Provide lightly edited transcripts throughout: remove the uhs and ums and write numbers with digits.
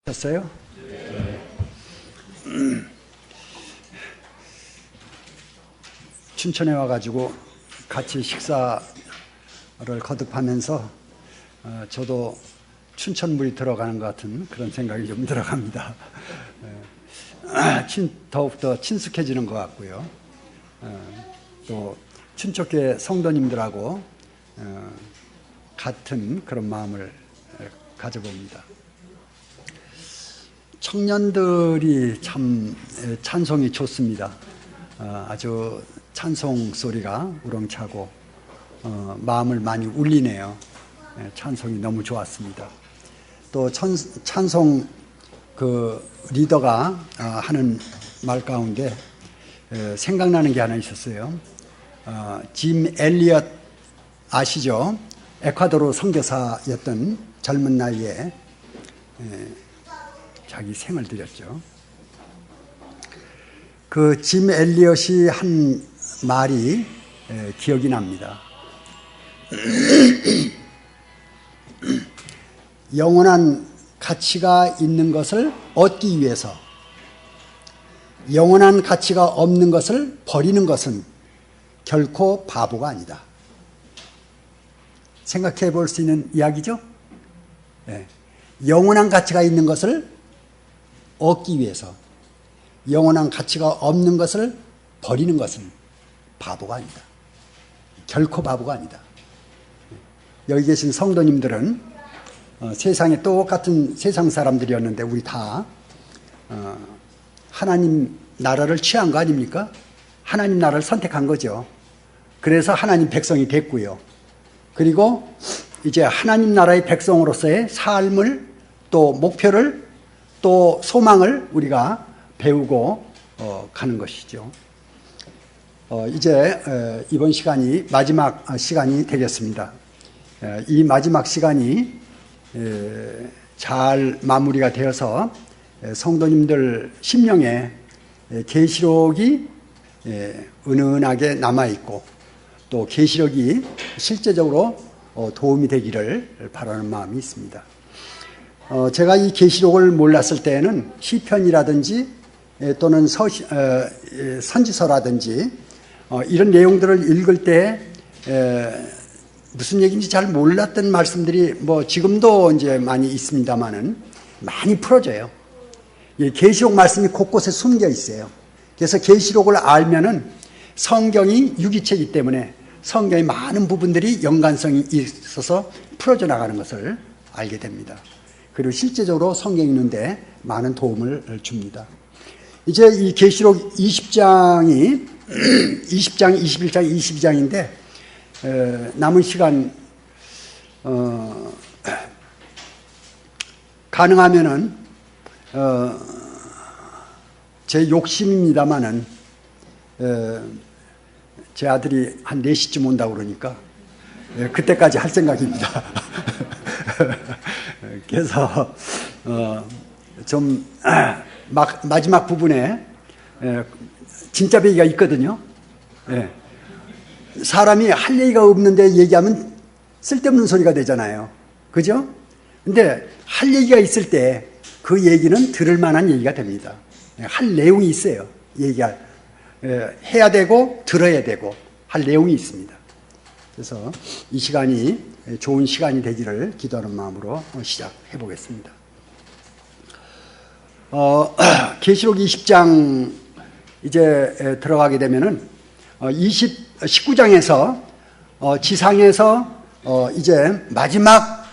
셨어요? 춘천에 와가지고 같이 식사를 거듭하면서 저도 춘천물이 들어가는 것 같은 그런 생각이 좀 들어갑니다. 더욱더 친숙해지는 것 같고요. 또 춘천교회 성도님들하고 같은 그런 마음을 가져봅니다. 청년들이 참 찬송이 좋습니다. 아주 찬송 소리가 우렁차고 마음을 많이 울리네요. 찬송이 너무 좋았습니다. 또 찬송 그 리더가 하는 말 가운데 생각나는 게 하나 있었어요. 짐 엘리엇 아시죠? 에콰도르 선교사였던 젊은 나이에 자기 생을 드렸죠. 그 짐 엘리엇이 한 말이 기억이 납니다. 영원한 가치가 있는 것을 얻기 위해서 영원한 가치가 없는 것을 버리는 것은 결코 바보가 아니다. 생각해 볼 수 있는 이야기죠? 네. 영원한 가치가 있는 것을 얻기 위해서 영원한 가치가 없는 것을 버리는 것은 바보가 아니다. 결코 바보가 아니다. 여기 계신 성도님들은 세상에 똑같은 세상 사람들이었는데 우리 다 하나님 나라를 취한 거 아닙니까? 하나님 나라를 선택한 거죠. 그래서 하나님 백성이 됐고요. 그리고 이제 하나님 나라의 백성으로서의 삶을 또 목표를 또 소망을 우리가 배우고 가는 것이죠. 이제 이번 시간이 마지막 시간이 되겠습니다. 이 마지막 시간이 잘 마무리가 되어서 성도님들 심령에 계시록이 은은하게 남아있고 또 계시록이 실제적으로 도움이 되기를 바라는 마음이 있습니다. 제가 이 계시록을 몰랐을 때에는 시편이라든지 또는 선지서라든지 이런 내용들을 읽을 때 무슨 얘기인지 잘 몰랐던 말씀들이 뭐 지금도 이제 많이 있습니다만은 많이 풀어져요. 계시록 말씀이 곳곳에 숨겨 있어요. 그래서 계시록을 알면은 성경이 유기체이기 때문에 성경의 많은 부분들이 연관성이 있어서 풀어져 나가는 것을 알게 됩니다. 그리고 실제적으로 성경 읽는데 많은 도움을 줍니다. 이제 이 계시록 20장이 20장, 21장, 22장인데 남은 시간 가능하면은 제 욕심입니다만은 제 아들이 한 4시쯤 온다고 그러니까 그때까지 할 생각입니다. 그래서 좀 마지막 부분에 진짜 배기가 있거든요. 사람이 할 얘기가 없는데 얘기하면 쓸데없는 소리가 되잖아요. 그죠? 근데 할 얘기가 있을 때 그 얘기는 들을 만한 얘기가 됩니다. 할 내용이 있어요. 해야 되고 들어야 되고 할 내용이 있습니다. 그래서 이 시간이 좋은 시간이 되기를 기도하는 마음으로 시작해 보겠습니다. 계시록 20장 이제 들어가게 되면은 19장에서 지상에서 이제 마지막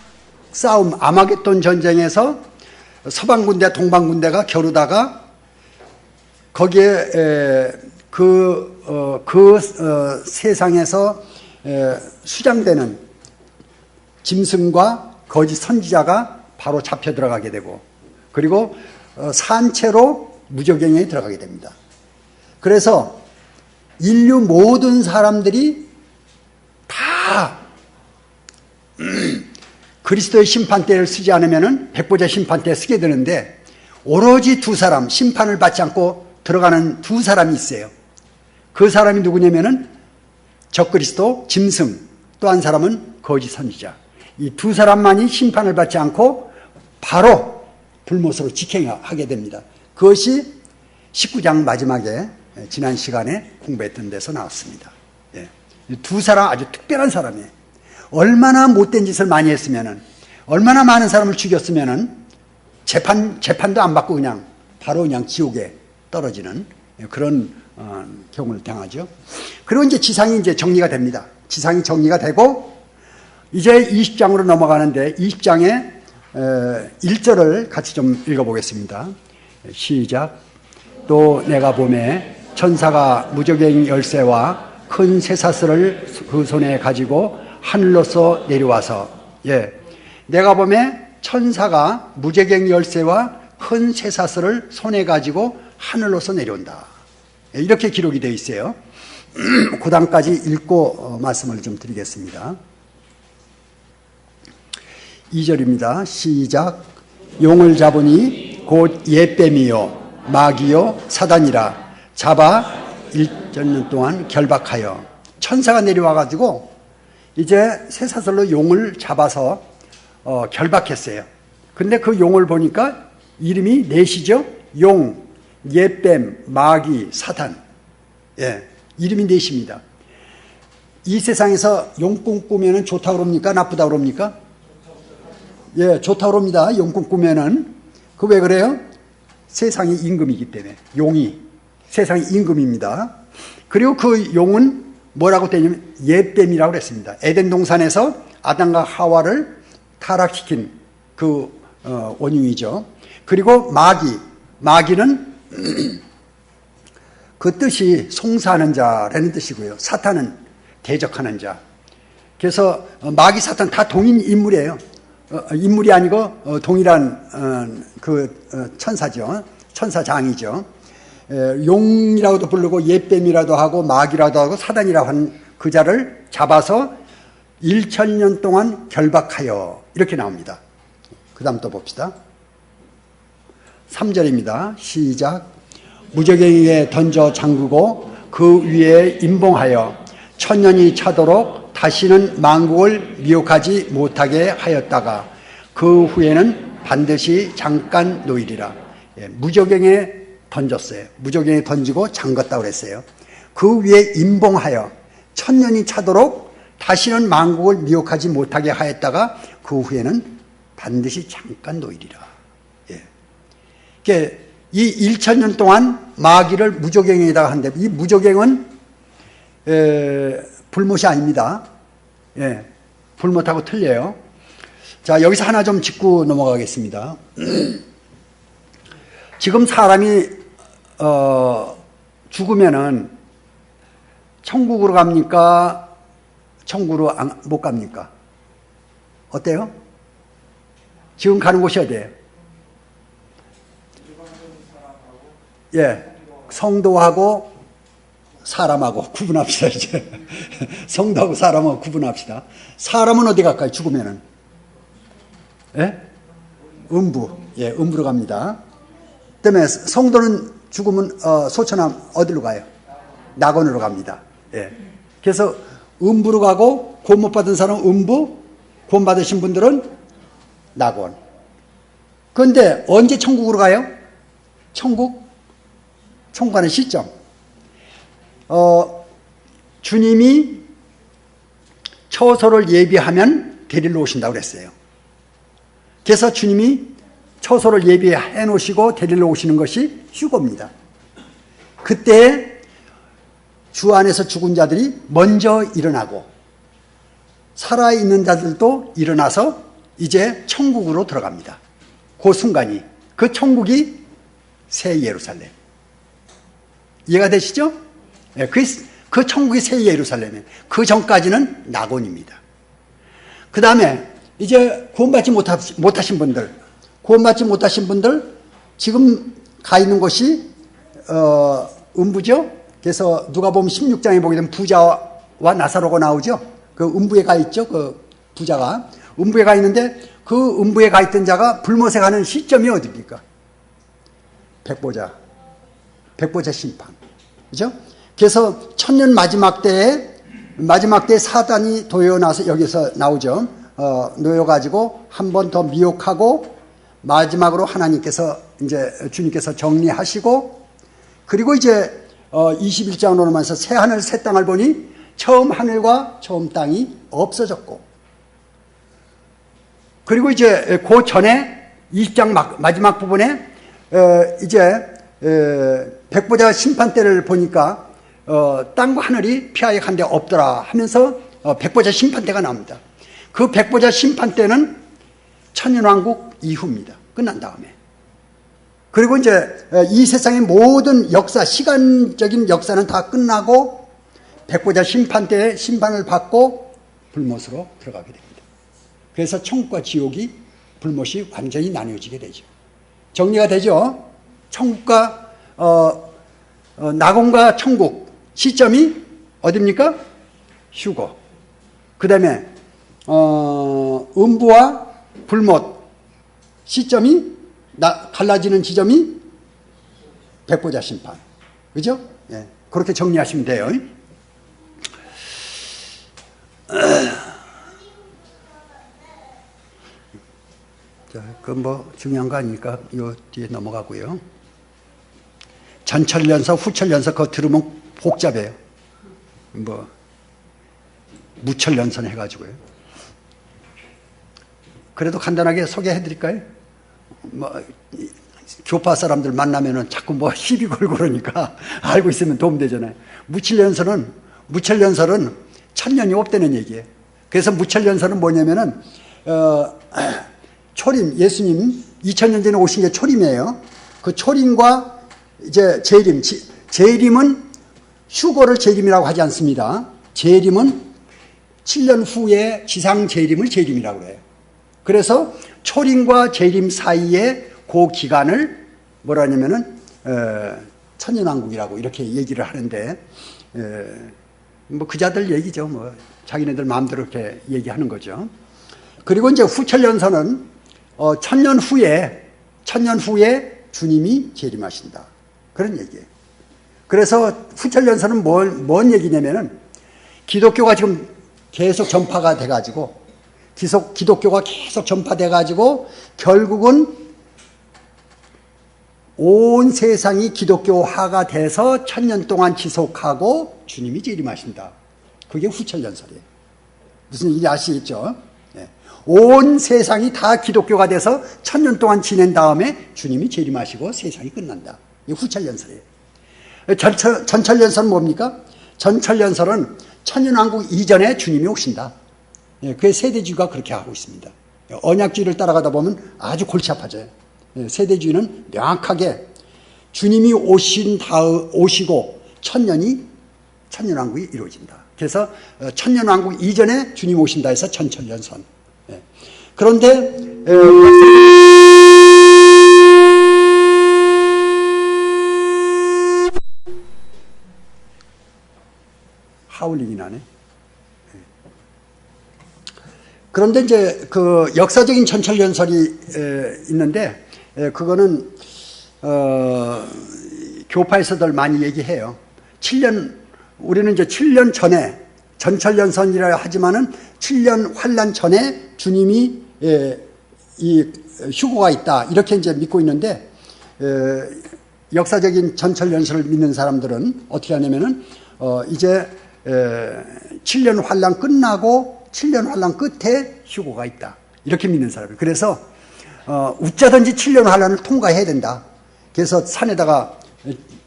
싸움 아마겟돈 전쟁에서 서방 군대 동방 군대가 겨루다가 거기에 세상에서 수장되는 짐승과 거짓 선지자가 바로 잡혀 들어가게 되고 그리고 산채로 무저갱에 들어가게 됩니다. 그래서 인류 모든 사람들이 다 그리스도의 심판대를 쓰지 않으면 백보자 심판대에 쓰게 되는데 오로지 두 사람 심판을 받지 않고 들어가는 두 사람이 있어요. 그 사람이 누구냐면은 적그리스도 짐승, 또 한 사람은 거짓 선지자. 이 두 사람만이 심판을 받지 않고 바로 불못으로 직행하게 됩니다. 그것이 19장 마지막에 지난 시간에 공부했던 데서 나왔습니다. 예. 두 사람 아주 특별한 사람이에요. 얼마나 못된 짓을 많이 했으면은, 얼마나 많은 사람을 죽였으면은 재판도 안 받고 그냥 바로 그냥 지옥에 떨어지는 그런 경우를 당하죠. 그리고 이제 지상이 이제 정리가 됩니다. 지상이 정리가 되고 이제 20장으로 넘어가는데 20장의 1절을 같이 좀 읽어보겠습니다. 시작. 또 내가 보매 천사가 무저갱 열쇠와 큰 쇠사슬을 그 손에 가지고 하늘로서 내려와서, 내가 보매 천사가 무저갱 열쇠와 큰 쇠사슬을 손에 가지고 하늘로서 내려온다. 이렇게 기록이 되어 있어요. 그 다음까지 읽고 말씀을 좀 드리겠습니다. 2절입니다. 시작. 용을 잡으니 곧 옛뱀이요 마귀요 사단이라 잡아 1년 동안 결박하여. 천사가 내려와가지고 이제 쇠사슬로 용을 잡아서 결박했어요. 근데 그 용을 보니까 이름이 넷이죠. 용, 옛뱀, 마귀, 사단. 이름이 넷입니다. 이 세상에서 용꿈 꾸면은 좋다고 그럽니까? 나쁘다고 그럽니까? 좋다고 그럽니다. 용꿈 꾸면은. 그 왜 그래요? 세상이 임금이기 때문에. 용이 세상의 임금입니다. 그리고 그 용은 뭐라고 되냐면 옛뱀이라고 그랬습니다. 에덴 동산에서 아담과 하와를 타락시킨 그 원흉이죠. 그리고 마귀는 그 뜻이 송사하는 자라는 뜻이고요. 사탄은 대적하는 자. 그래서 마귀, 사탄 다 동일 인물이에요. 인물이 아니고 동일한 천사죠. 천사장이죠. 용이라고도 부르고 옛뱀이라도 하고 마귀라도 하고 사단이라고 하는 그 자를 잡아서 1,000년 동안 결박하여, 이렇게 나옵니다. 그 다음 또 봅시다. 3절입니다. 시작. 무저갱이에 던져 잠그고 그 위에 임봉하여 1000년이 차도록 다시는 만국을 미혹하지 못하게 하였다가 그 후에는 반드시 잠깐 놓이리라. 무저갱에 던졌어요. 무저갱에 던지고 잠갔다고 그랬어요. 그 위에 임봉하여 1000년이 차도록 다시는 만국을 미혹하지 못하게 하였다가 그 후에는 반드시 잠깐 놓이리라. 이 1,000년 동안 마귀를 무저갱에다가 한데, 이 무저갱은 불못이 아닙니다. 불못하고 틀려요. 자, 여기서 하나 좀 짚고 넘어가겠습니다. 지금 사람이 죽으면은 천국으로 갑니까? 천국으로 못 갑니까? 어때요? 지금 가는 곳이 어디예요? 성도하고 사람하고 구분합시다, 이제. 성도하고 사람하고 구분합시다. 사람은 어디 갈까요, 죽으면은? 음부. 음부로 갑니다. 그 다음에 성도는 죽으면, 소천함 어디로 가요? 낙원으로 갑니다. 그래서 음부로 가고, 구원 못 받은 사람은 음부, 구원 받으신 분들은 낙원. 그런데 언제 천국으로 가요? 천국 가는 시점. 주님이 처소를 예비하면 데리러 오신다고 그랬어요. 그래서 주님이 처소를 예비해 놓으시고 데리러 오시는 것이 휴거입니다. 그때 주 안에서 죽은 자들이 먼저 일어나고 살아있는 자들도 일어나서 이제 천국으로 들어갑니다. 그 순간이, 그 천국이 새 예루살렘. 이해가 되시죠? 그 천국이 새 예루살렘이에요. 그 전까지는 낙원입니다. 그 다음에 이제 구원받지 못하신 분들, 지금 가 있는 곳이 음부죠. 그래서 누가 보면 16장에 보게 되면 부자와 나사로가 나오죠. 그 음부에 가 있죠. 그 부자가 음부에 가 있는데, 그 음부에 가 있던 자가 불못에 가는 시점이 어디입니까? 백보자 심판. 그죠? 그래서 1000년 마지막 때에 사단이 도여나서, 여기서 나오죠. 놓여가지고 한 번 더 미혹하고 마지막으로 하나님께서 이제 주님께서 정리하시고, 그리고 이제 21장으로 넘어서 새 하늘 새 땅을 보니 처음 하늘과 처음 땅이 없어졌고, 그리고 이제 그 전에 20장 마지막 부분에 이제 백보자 심판 때를 보니까 땅과 하늘이 피하여 간 데 없더라 하면서 백보자 심판 때가 나옵니다. 그 백보자 심판 때는 천년왕국 이후입니다. 끝난 다음에. 그리고 이제 이 세상의 모든 역사, 시간적인 역사는 다 끝나고 백보자 심판 때에 심판을 받고 불못으로 들어가게 됩니다. 그래서 천국과 지옥이 불못이 완전히 나뉘어지게 되죠. 정리가 되죠? 천국과 낙원과 천국 시점이 어디입니까? 휴거. 그 다음에 음부와 불못 시점이 갈라지는 지점이 백보자 심판. 그죠? 예. 그렇게 정리하시면 돼요. 자, 그건 뭐 중요한 거 아니니까 요 뒤에 넘어가고요. 전철연서, 후철연서 그거 들으면 복잡해요. 뭐 무철연선 해가지고요. 그래도 간단하게 소개해드릴까요? 뭐 교파 사람들 만나면은 자꾸 뭐 시비 걸고 그러니까 알고 있으면 도움되잖아요. 무철연설은 천년이 없다는 얘기예요. 그래서 무철연설은 뭐냐면은 초림, 예수님 2000년 전에 오신 게 초림이에요. 그 초림과 이제 재림, 재림은 휴거를 재림이라고 하지 않습니다. 재림은 7년 후에 지상 재림을 재림이라고 그래요. 그래서 초림과 재림 사이에 그 기간을 뭐라 하냐면은 천년왕국이라고 이렇게 얘기를 하는데, 뭐 그자들 얘기죠. 뭐 자기네들 마음대로 이렇게 얘기하는 거죠. 그리고 이제 후철연서는 천년 후에 주님이 재림하신다, 그런 얘기예요. 그래서 후철연서는 뭔 얘기냐면은 기독교가 지금 계속 전파가 돼가지고 기독교가 계속 전파돼가지고 결국은 온 세상이 기독교화가 돼서 1000년 동안 지속하고 주님이 재림하신다. 그게 후철연설이에요. 무슨 일이 아시겠죠? 네. 온 세상이 다 기독교가 돼서 1000년 동안 지낸 다음에 주님이 재림하시고 세상이 끝난다. 이게 후철연설이에요. 전철연설은 뭡니까? 전철연설은 천년왕국 이전에 주님이 오신다. 그게 세대주의가 그렇게 하고 있습니다. 언약주의를 따라가다 보면 아주 골치 아파져요. 세대주의는 명확하게 주님이 오시고 천년왕국이 이루어진다. 그래서 천년왕국 이전에 주님 오신다 해서 전철연선. 그런데 하울링이 나네. 그런데 이제 그 역사적인 전철연설이 있는데, 그거는 교파에서들 많이 얘기해요. 우리는 이제 7년 전에 전철연설이라 하지만은 7년 환란 전에 주님이 이 휴거가 있다, 이렇게 이제 믿고 있는데, 역사적인 전철연설을 믿는 사람들은 어떻게 하냐면은 이제 7년 환란 끝나고 7년 환란 끝에 휴거가 있다, 이렇게 믿는 사람이에요. 그래서 웃자든지 7년 환란을 통과해야 된다. 그래서 산에다가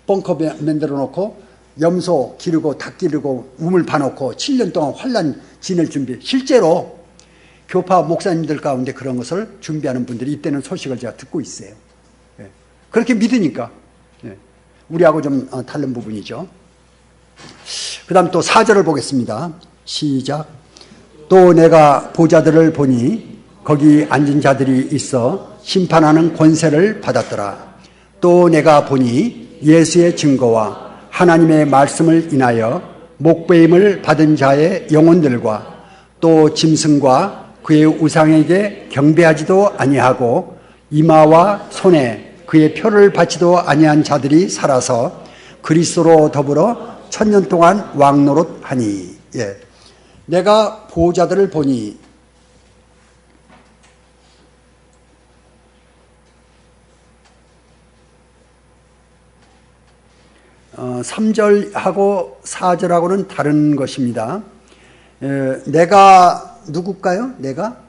벙커 만들어 놓고 염소 기르고 닭 기르고 우물 파놓고 7년 동안 환란 지낼 준비, 실제로 교파 목사님들 가운데 그런 것을 준비하는 분들이 이때는 소식을 제가 듣고 있어요. 그렇게 믿으니까. 우리하고 좀 다른 부분이죠. 그 다음 또 4절을 보겠습니다. 시작. 또 내가 보좌들을 보니 거기 앉은 자들이 있어 심판하는 권세를 받았더라. 또 내가 보니 예수의 증거와 하나님의 말씀을 인하여 목배임을 받은 자의 영혼들과 또 짐승과 그의 우상에게 경배하지도 아니하고 이마와 손에 그의 표를 받지도 아니한 자들이 살아서 그리스도로 더불어 1000년 동안 왕노릇하니. 내가 보호자들을 보니, 3절하고 4절하고는 다른 것입니다. 내가 누굴까요? 내가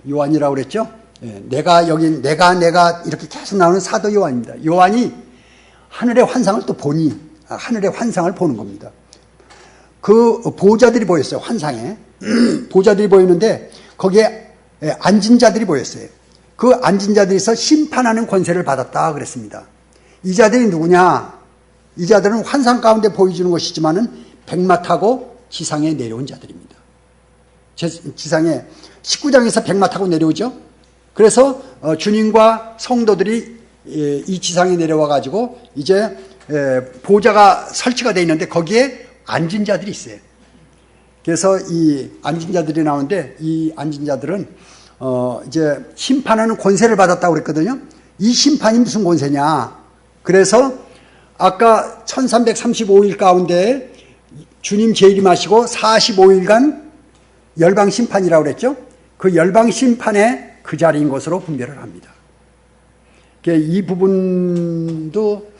요한이라고 그랬죠? 내가 여기 내가 이렇게 계속 나오는 사도 요한입니다. 요한이 하늘의 환상을 또 보니 하늘의 환상을 보는 겁니다. 그 보호자들이 보였어요. 환상에 보호자들이 보이는데 거기에 앉은 자들이 보였어요. 그 앉은 자들에서 심판하는 권세를 받았다 그랬습니다. 이 자들이 누구냐? 이 자들은 환상 가운데 보여주는 것이지만은 백마 타고 지상에 내려온 자들입니다. 지상에 19장에서 백마 타고 내려오죠. 그래서 주님과 성도들이 이 지상에 내려와 가지고 이제 보좌가 설치가 되어 있는데 거기에 앉은 자들이 있어요. 그래서 이 앉은 자들이 나오는데 이 앉은 자들은 이제 심판하는 권세를 받았다고 그랬거든요. 이 심판이 무슨 권세냐? 그래서 아까 1335일 가운데 주님 재림하시고 45일간 열방 심판이라고 그랬죠. 그 열방 심판에 그 자리인 것으로 분별을 합니다. 이 부분도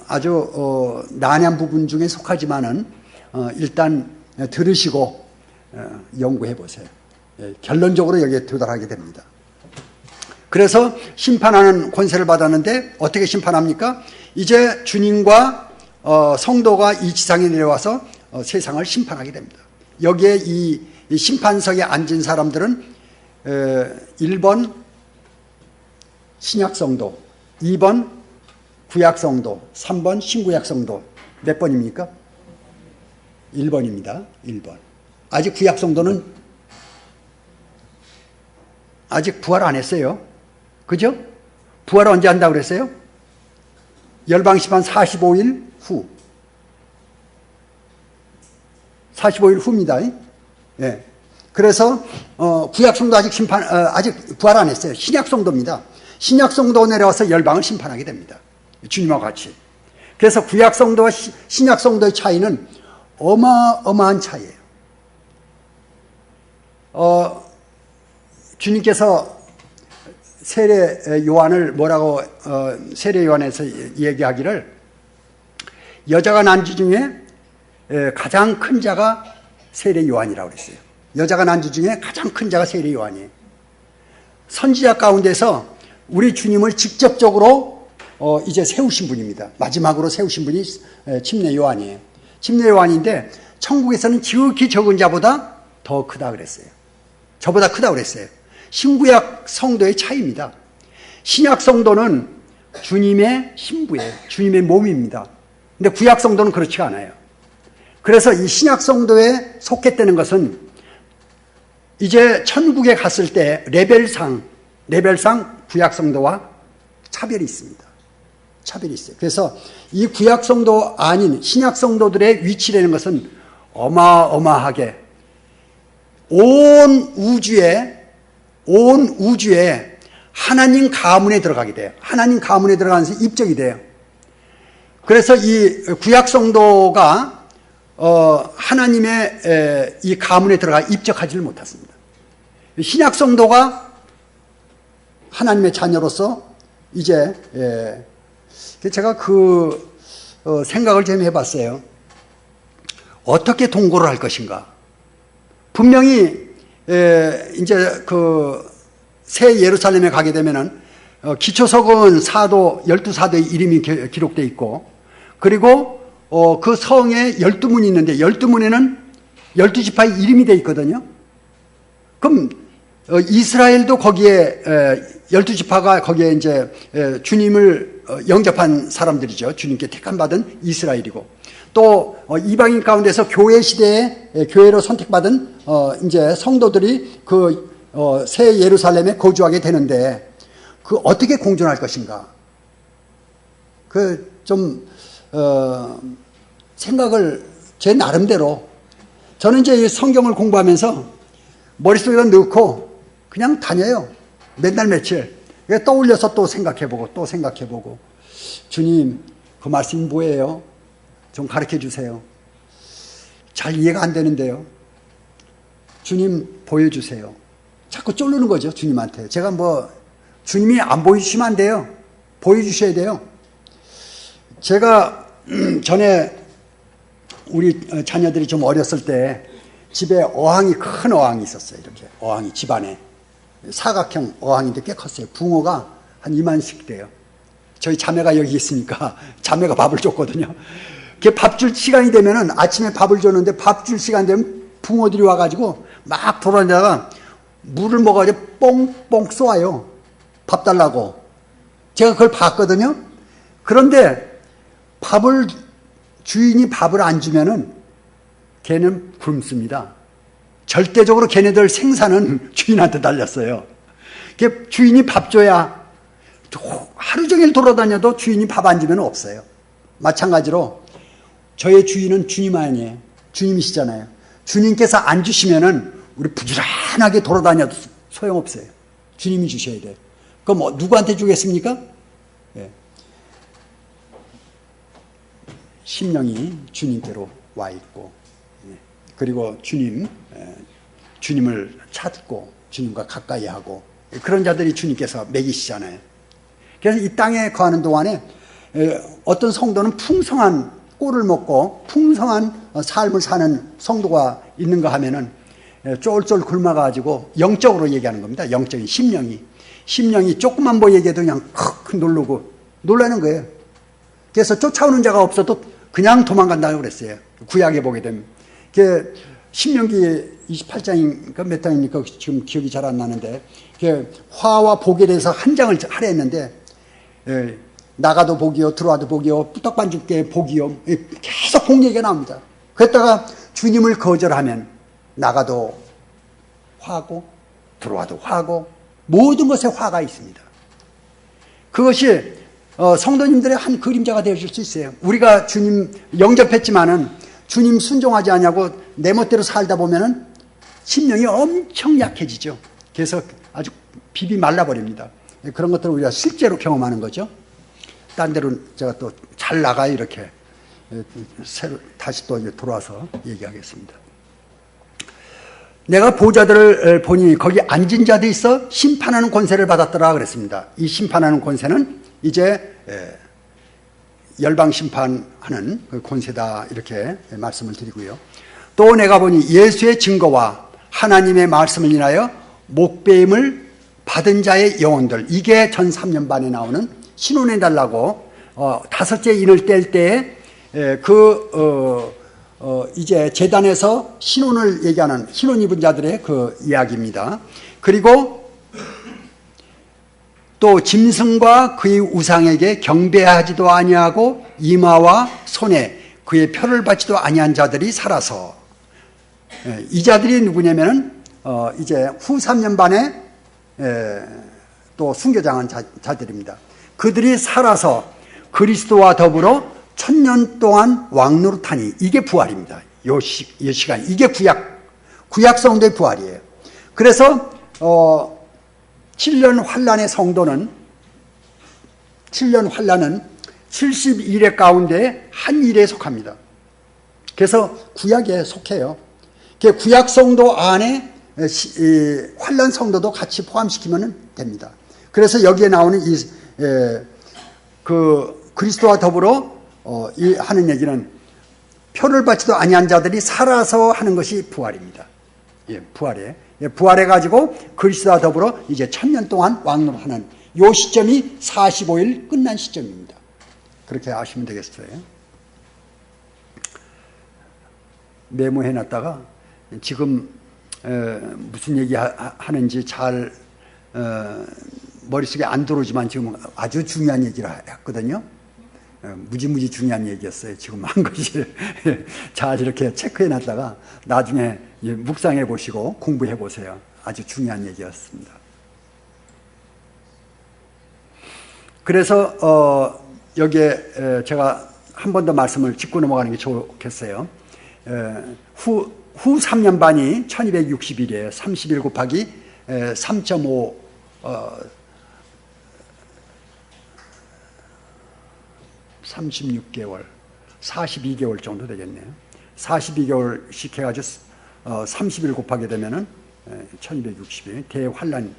아주 난해한 부분 중에 속하지만은 일단 들으시고 연구해 보세요. 결론적으로 여기에 도달하게 됩니다. 그래서 심판하는 권세를 받았는데 어떻게 심판합니까? 이제 주님과 성도가 이 지상에 내려와서 세상을 심판하게 됩니다. 여기에 이 심판석에 앉은 사람들은 1번 신약성도, 2번 구약성도, 3번 신구약성도. 몇 번입니까? 1번입니다. 1번. 아직 구약성도는 아직 부활 안 했어요. 그죠? 부활 언제 한다고 그랬어요? 열방심판 45일 후. 45일 후입니다. 예. 그래서 구약성도 아직 아직 부활 안 했어요. 신약성도입니다. 신약성도 내려와서 열방을 심판하게 됩니다. 주님과 같이. 그래서 구약성도와 신약성도의 차이는 어마어마한 차이예요. 주님께서 세례 요한을 뭐라고 세례 요한에서 얘기하기를 여자가 난 주 중에 가장 큰 자가 세례 요한이라고 그랬어요. 여자가 난 주 중에 가장 큰 자가 세례 요한이에요. 선지자 가운데서 우리 주님을 직접적으로 이제 세우신 분입니다. 마지막으로 세우신 분이 침례 요한이에요. 침례 요한인데 천국에서는 지극히 적은 자보다 더 크다 그랬어요. 저보다 크다 그랬어요. 신구약 성도의 차이입니다. 신약 성도는 주님의 신부예요. 주님의 몸입니다. 근데 구약 성도는 그렇지 않아요. 그래서 이 신약 성도에 속했다는 것은 이제 천국에 갔을 때 레벨상 구약 성도와 차별이 있습니다. 차별이 있어요. 그래서 이 구약 성도 아닌 신약 성도들의 위치라는 것은 어마어마하게 온 우주에 하나님 가문에 들어가게 돼요. 하나님 가문에 들어가면서 입적이 돼요. 그래서 이 구약 성도가 하나님의 이 가문에 들어가 입적하지를 못했습니다. 신약 성도가 하나님의 자녀로서 이제 제가 그 생각을 좀 해봤어요. 어떻게 동거를 할 것인가? 분명히 이제 그 새 예루살렘에 가게 되면은 기초석은 사도 12사도의 이름이 기록되어 있고, 그리고 그 성에 12문이 있는데 12문에는 12지파의 이름이 되어 있거든요. 그럼 이스라엘도 거기에 12지파가 거기에 이제 주님을 영접한 사람들이죠. 주님께 택함받은 이스라엘이고, 또 이방인 가운데서 교회 시대에 교회로 선택받은 이제 성도들이 그 새 예루살렘에 거주하게 되는데, 그 어떻게 공존할 것인가? 그 좀 생각을 제 나름대로, 저는 이제 이 성경을 공부하면서 머릿속에다 넣고 그냥 다녀요. 맨날 며칠. 떠올려서 또 생각해보고, 주님, 그 말씀이 뭐예요? 좀 가르쳐 주세요. 잘 이해가 안 되는데요. 주님, 보여주세요. 자꾸 쫄르는 거죠, 주님한테. 제가 주님이 안 보여주시면 안 돼요. 보여주셔야 돼요. 제가 전에 우리 자녀들이 좀 어렸을 때 집에 어항이, 큰 어항이 있었어요. 이렇게 어항이 집안에 사각형 어항인데 꽤 컸어요. 붕어가 한 2만씩 돼요. 저희 자매가 여기 있으니까 자매가 밥을 줬거든요. 밥 줄 시간이 되면은, 아침에 밥을 줬는데 밥 줄 시간 되면 붕어들이 와가지고 막 돌아다니다가 물을 먹어가지고 뽕뽕 쏘아요. 밥 달라고. 제가 그걸 봤거든요. 그런데 주인이 밥을 안 주면은 걔는 굶습니다. 절대적으로 걔네들 생사는 주인한테 달렸어요. 주인이 밥 줘야, 하루 종일 돌아다녀도 주인이 밥 안 주면 없어요. 마찬가지로 저의 주인은 주님 아니에요. 주님이시잖아요. 주님께서 안 주시면은 우리 부지런하게 돌아다녀도 소용없어요. 주님이 주셔야 돼요. 그럼 누구한테 주겠습니까? 예. 심령이 주님께로 와 있고, 그리고 주님을 찾고 주님과 가까이 하고, 그런 자들이 주님께서 먹이시잖아요. 그래서 이 땅에 거하는 동안에 어떤 성도는 풍성한 꼴을 먹고 풍성한 삶을 사는 성도가 있는가 하면은 쫄쫄 굶어가지고, 영적으로 얘기하는 겁니다. 영적인 심령이 조금만 뭐 얘기해도 그냥 크 놀라는 거예요. 그래서 쫓아오는 자가 없어도 그냥 도망간다고 그랬어요. 구약에 보게 되면. 신명기 28장인가 몇 장입니까? 지금 기억이 잘 안 나는데, 화와 복에 대해서 한 장을 하려 했는데, 나가도 복이요, 들어와도 복이요, 떡반 줄게 복이요, 계속 복 얘기가 나옵니다. 그랬다가 주님을 거절하면 나가도 화고 들어와도 화고 모든 것에 화가 있습니다. 그것이 성도님들의 한 그림자가 되어줄 수 있어요. 우리가 주님 영접했지만은 주님 순종하지 않냐고 내 멋대로 살다 보면은 심령이 엄청 약해지죠. 그래서 아주 비비 말라버립니다. 그런 것들을 우리가 실제로 경험하는 거죠. 딴 데로 제가 또 잘 나가요. 이렇게 다시 또 돌아와서 얘기하겠습니다. 내가 보좌들을 보니 거기 앉은 자들이 있어 심판하는 권세를 받았더라 그랬습니다. 이 심판하는 권세는 이제 열방 심판하는 그 권세다, 이렇게 말씀을 드리고요. 또 내가 보니 예수의 증거와 하나님의 말씀을 인하여 목배임을 받은 자의 영혼들, 이게 전 3년 반에 나오는 신혼해달라고 다섯째 인을 뗄 때에 이제 제단에서 신혼을 얘기하는 신혼 입은 자들의 그 이야기입니다. 그리고 또 짐승과 그의 우상에게 경배하지도 아니하고 이마와 손에 그의 표를 받지도 아니한 자들이 살아서, 이 자들이 누구냐면은 이제 후 3년 반에 또 순교당한 자들입니다. 그들이 살아서 그리스도와 더불어 1000년 동안 왕노릇하니, 이게 부활입니다. 요 시간, 이게 구약 성도의 부활이에요. 그래서 7년 환란의 성도는 7년 환란은 71회 가운데 한 일에 속합니다. 그래서 구약에 속해요. 구약 성도 안에 환란 성도도 같이 포함시키면 됩니다. 그래서 여기에 나오는 그리스도와 더불어 하는 얘기는 표를 받지도 아니한 자들이 살아서 하는 것이 부활입니다. 부활해 가지고 그리스도와 더불어 이제 1000년 동안 왕노릇하는 요 시점이 45일 끝난 시점입니다. 그렇게 아시면 되겠어요. 메모해놨다가 지금 무슨 얘기 하는지 잘 머릿속에 안 들어오지만 지금 아주 중요한 얘기를 했거든요. 무지무지 중요한 얘기였어요. 지금 한 것이. 잘 이렇게 체크해놨다가 나중에 묵상해 보시고 공부해 보세요. 아주 중요한 얘기였습니다. 그래서 여기에 제가 한 번 더 말씀을 짚고 넘어가는 게 좋겠어요. 후 3년 반이 1260일이에요. 31 곱하기 3.5 36개월, 42개월 정도 되겠네요. 42개월씩 해가지고 30일 곱하게 되면은 1260일, 대환란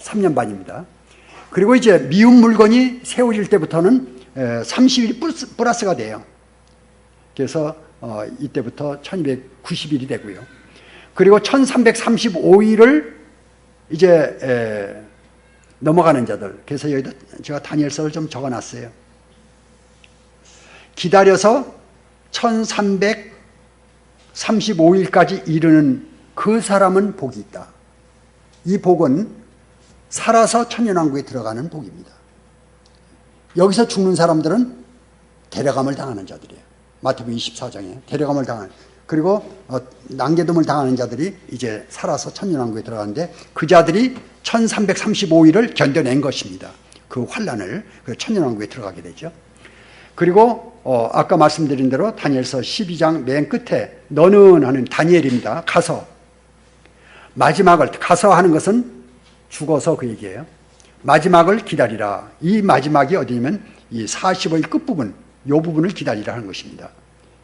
3년 반입니다. 그리고 이제 미운 물건이 세워질 때부터는 30일이 플러스가 돼요. 그래서 이때부터 1290일이 되고요. 그리고 1335일을 이제 넘어가는 자들. 그래서 여기다 제가 다니엘서를 좀 적어놨어요. 기다려서 1335일까지 이르는 그 사람은 복이 있다. 이 복은 살아서 천년왕국에 들어가는 복입니다. 여기서 죽는 사람들은 데려감을 당하는 자들이에요. 마태복음 24장에 데려감을 당하는, 그리고 난개돔을 당하는 자들이 이제 살아서 천년왕국에 들어가는데 그 자들이 1335일을 견뎌낸 것입니다. 그 환란을, 그 천년왕국에 들어가게 되죠. 그리고 아까 말씀드린 대로 다니엘서 12장 맨 끝에 너는 하는 다니엘입니다. 가서 마지막을, 가서 하는 것은 죽어서 그 얘기예요. 마지막을 기다리라. 이 마지막이 어디냐면 이 45일 끝부분, 이 부분을 기다리라 하는 것입니다.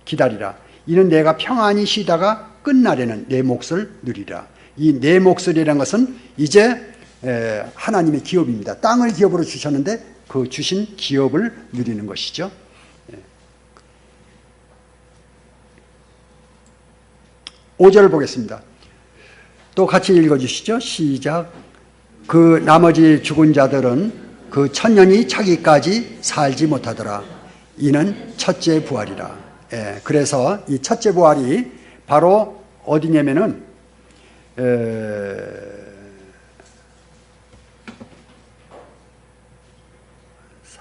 기다리라. 이는 내가 평안히 쉬다가 끝날에는 내 몫을 누리라. 이 내 몫이라는 것은 이제 하나님의 기업입니다. 땅을 기업으로 주셨는데 그 주신 기업을 누리는 것이죠. 5절 보겠습니다. 또 같이 읽어주시죠. 시작. 그 나머지 죽은 자들은 그 천년이 차기까지 살지 못하더라. 이는 첫째 부활이라. 그래서 이 첫째 부활이 바로 어디냐면은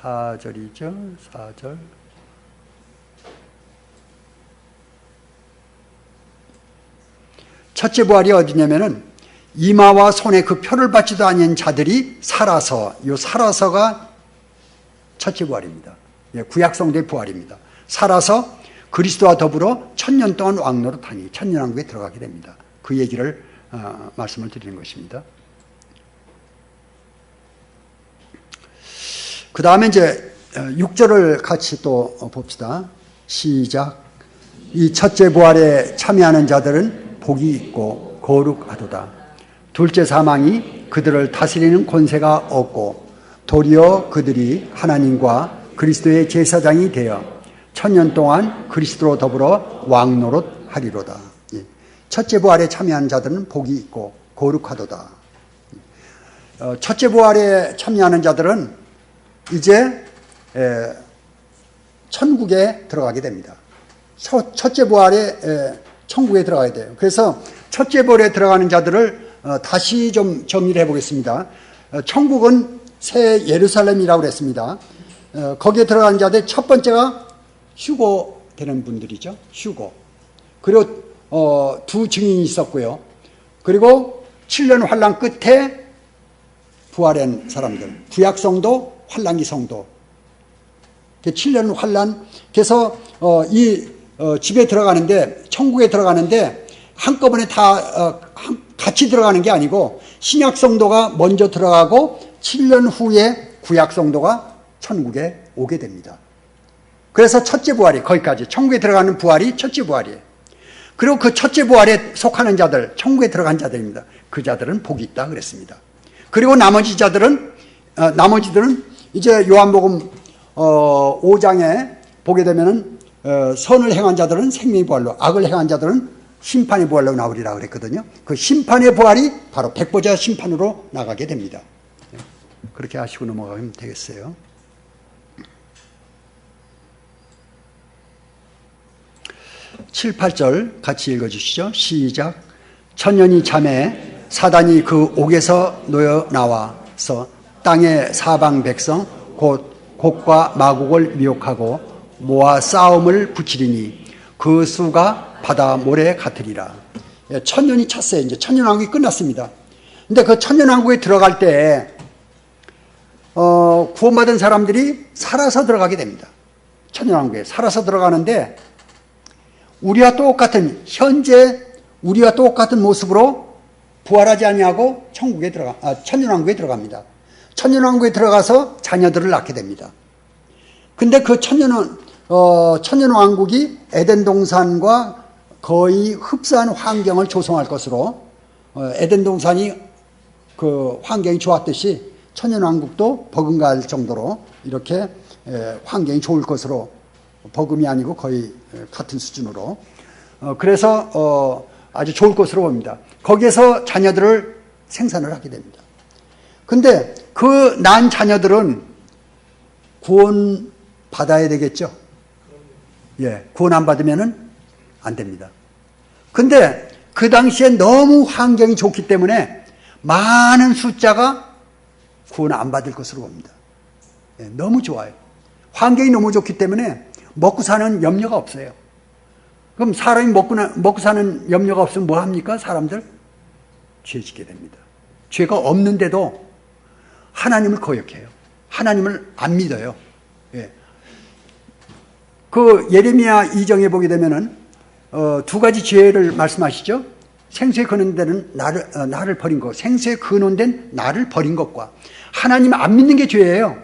4절이죠. 4절. 첫째 부활이 어디냐면은 이마와 손에 그 표를 받지도 않은 자들이 살아서, 이 살아서가 첫째 부활입니다. 구약성도의 부활입니다. 살아서 그리스도와 더불어 천년 동안 왕노릇하니 천년왕국에 들어가게 됩니다. 그 얘기를 말씀을 드리는 것입니다. 그 다음에 이제 6절을 같이 또 봅시다. 시작. 이 첫째 부활에 참여하는 자들은 복이 있고 거룩하도다. 둘째 사망이 그들을 다스리는 권세가 없고 도리어 그들이 하나님과 그리스도의 제사장이 되어 천년 동안 그리스도로 더불어 왕노릇 하리로다. 첫째 부활에 참여하는 자들은 복이 있고 거룩하도다. 첫째 부활에 참여하는 자들은 이제 천국에 들어가게 됩니다. 첫째 부활에 천국에 들어가야 돼요. 그래서 첫째 부활에 들어가는 자들을 다시 좀 정리를 해보겠습니다. 천국은 새 예루살렘이라고 그랬습니다. 거기에 들어가는 자들 첫 번째가 휴거되는 분들이죠. 휴거. 그리고 두 증인이 있었고요. 그리고 7년 환란 끝에 부활한 사람들, 구약성도, 환란기 성도. 7년 환란. 그래서 집에 들어가는데, 천국에 들어가는데 한꺼번에 다 같이 들어가는 게 아니고 신약성도가 먼저 들어가고 7년 후에 구약성도가 천국에 오게 됩니다. 그래서 첫째 부활이 거기까지, 천국에 들어가는 부활이 첫째 부활이에요. 그리고 그 첫째 부활에 속하는 자들, 천국에 들어간 자들입니다. 그 자들은 복이 있다 그랬습니다. 그리고 나머지들은 이제 요한복음 5장에 보게 되면은 선을 행한 자들은 생명의 부활로, 악을 행한 자들은 심판의 부활로 나오리라 그랬거든요. 그 심판의 부활이 바로 백보자 심판으로 나가게 됩니다. 그렇게 하시고 넘어가면 되겠어요. 7, 8절 같이 읽어주시죠. 시작. 천년이 잠에 사단이 그 옥에서 놓여 나와서 땅의 사방 백성 곧 곡과 마곡을 미혹하고 모아 싸움을 붙이리니 그 수가 바다 모래 같으리라. 천년이 찼어요. 이제 천년왕국이 끝났습니다. 근데 그 천년왕국에 들어갈 때 구원받은 사람들이 살아서 들어가게 됩니다. 천년왕국에 살아서 들어가는데 우리와 똑같은, 현재 우리와 똑같은 모습으로 부활하지 아니하고 천년왕국에 들어갑니다. 천년왕국에 들어가서 자녀들을 낳게 됩니다. 근데 그 천년왕국이 에덴 동산과 거의 흡사한 환경을 조성할 것으로, 에덴 동산이 그 환경이 좋았듯이 천년왕국도 버금갈 정도로 이렇게 환경이 좋을 것으로, 버금이 아니고 거의 같은 수준으로, 그래서 아주 좋을 것으로 봅니다. 거기에서 자녀들을 생산을 하게 됩니다. 근데 그 난 자녀들은 구원 받아야 되겠죠? 예, 구원 안 받으면은 안 됩니다. 근데 그 당시에 너무 환경이 좋기 때문에 많은 숫자가 구원 안 받을 것으로 봅니다. 예, 너무 좋아요. 환경이 너무 좋기 때문에 먹고 사는 염려가 없어요. 그럼 사람이 먹고 사는 염려가 없으면 뭐 합니까? 사람들 죄 짓게 됩니다. 죄가 없는데도 하나님을 거역해요. 하나님을 안 믿어요. 예. 그 예레미야 2장에 보게 되면은 두 가지 죄를 말씀하시죠. 생수에 근원된 나를 버린 것, 생수에 근원된 나를 버린 것과 하나님 안 믿는 게 죄예요.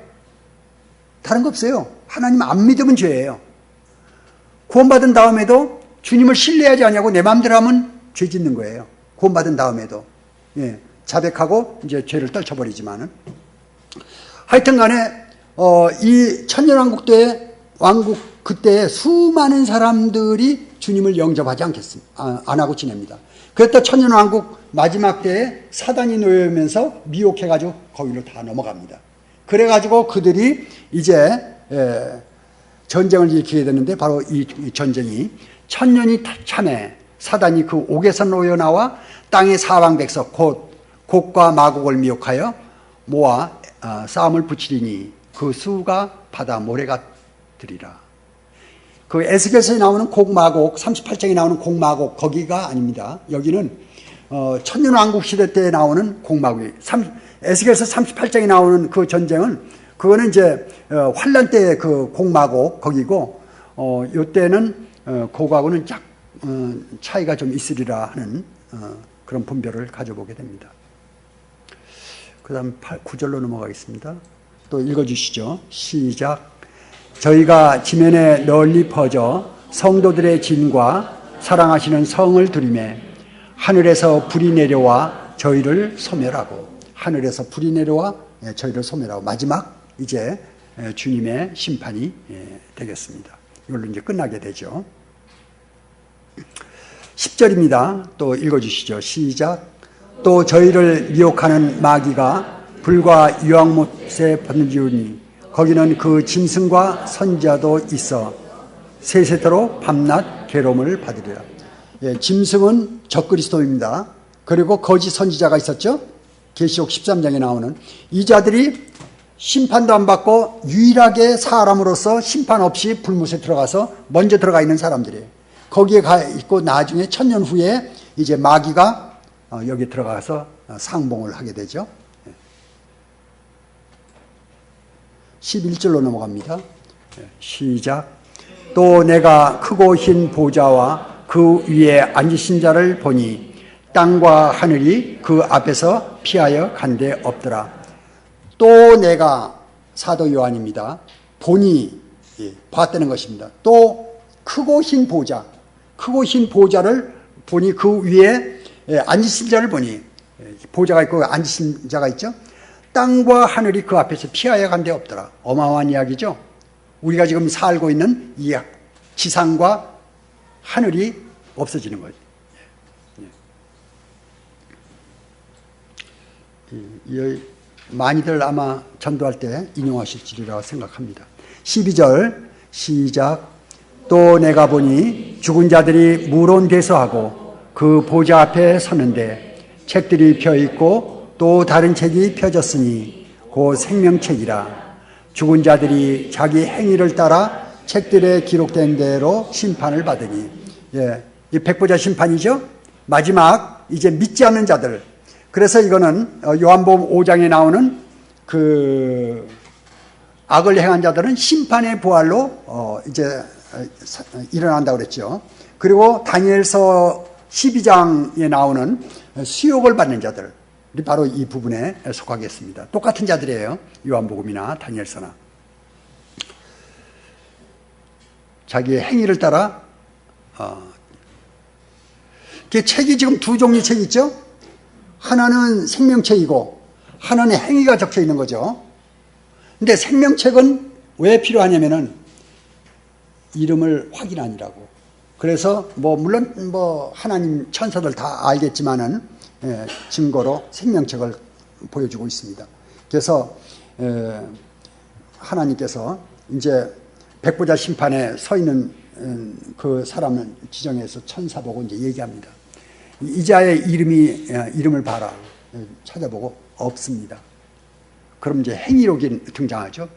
다른 거 없어요. 하나님 안 믿으면 죄예요. 구원받은 다음에도 주님을 신뢰하지 않냐고 내 마음대로 하면 죄 짓는 거예요. 구원받은 다음에도. 예, 자백하고 이제 죄를 떨쳐버리지만은. 하여튼 간에, 이 천년왕국도의 왕국 그때 수많은 사람들이 주님을 영접하지 않겠습니다. 안 하고 지냅니다. 그랬다 천년왕국 마지막 때에 사단이 놓여오면서 미혹해가지고 거기로 다 넘어갑니다. 그래가지고 그들이 이제, 전쟁을 일으키게 되는데 바로 이 전쟁이 천년이 참에 사단이 그 옥에서 놓여 나와 땅의 사방 백성 곧 곡과 마곡을 미혹하여 모아 싸움을 붙이리니 그 수가 바다 모래가 되리라. 그 에스겔서에 나오는 곡마곡 38장에 나오는 곡마곡 거기가 아닙니다. 여기는 천년왕국 시대 때 나오는 곡마곡이 에스겔서 38장에 나오는 그 전쟁은 그거는 이제 환란 때 그 곡마곡 거기고 요때는 그거하고는 차이가 좀 있으리라 하는 그런 분별을 가져보게 됩니다. 그 다음 9절로 넘어가겠습니다. 또 읽어주시죠. 시작. 저희가 지면에 널리 퍼져 성도들의 진과 사랑하시는 성을 두리매 하늘에서 불이 내려와 저희를 소멸하고, 하늘에서 불이 내려와 저희를 소멸하고, 마지막 이제 주님의 심판이 되겠습니다. 이걸로 이제 끝나게 되죠. 10절입니다. 또 읽어주시죠. 시작. 또 저희를 미혹하는 마귀가 불과 유황못에 번지우니 거기는 그 짐승과 선지자도 있어 세세토록 밤낮 괴로움을 받으리라. 예, 짐승은 적그리스도입니다. 그리고 거짓 선지자가 있었죠. 계시록 13장에 나오는 이 자들이 심판도 안 받고 유일하게 사람으로서 심판 없이 불못에 들어가서 먼저 들어가 있는 사람들이에요. 거기에 가 있고 나중에 천년 후에 이제 마귀가 여기 들어가서 상봉을 하게 되죠. 11절로 넘어갑니다. 시작. 또 내가 크고 흰 보좌와 그 위에 앉으신 자를 보니 땅과 하늘이 그 앞에서 피하여 간데 없더라. 또 내가 사도 요한입니다. 보니, 봤다는 것입니다. 또 크고 흰 보좌, 크고 흰 보좌를 보니 그 위에 앉으신 자를 보니, 보좌가 있고 앉으신 자가 있죠. 땅과 하늘이 그 앞에서 피하여 간 데 없더라. 어마어마한 이야기죠. 우리가 지금 살고 있는 이 지상과 하늘이 없어지는 거죠. 많이들 아마 전도할 때 인용하실지리라 생각합니다. 12절 시작. 또 내가 보니 죽은 자들이 물온대서하고 그 보좌 앞에 서는데 책들이 펴있고 또 다른 책이 펴졌으니 그 생명책이라. 죽은 자들이 자기 행위를 따라 책들에 기록된 대로 심판을 받으니, 이 백보자 심판이죠. 마지막 이제 믿지 않는 자들. 그래서 이거는 요한복음 5장에 나오는 그 악을 행한 자들은 심판의 부활로 이제 일어난다고 그랬죠. 그리고 다니엘서 12장에 나오는 수욕을 받는 자들이 바로 이 부분에 속하겠습니다. 똑같은 자들이에요. 요한복음이나 다니엘서나. 자기의 행위를 따라 책이 지금 두 종류 책이 있죠. 하나는 생명책이고 하나님의 행위가 적혀 있는 거죠. 근데 생명책은 왜 필요하냐면은 이름을 확인하니라고. 그래서 물론 하나님 천사들 다 알겠지만은 증거로 생명책을 보여주고 있습니다. 그래서 하나님께서 이제 백보자 심판에 서 있는 그 사람을 지정해서 천사 보고 이제 얘기합니다. 이 자의 이름을 봐라. 찾아보고 없습니다. 그럼 이제 행위록이 등장하죠.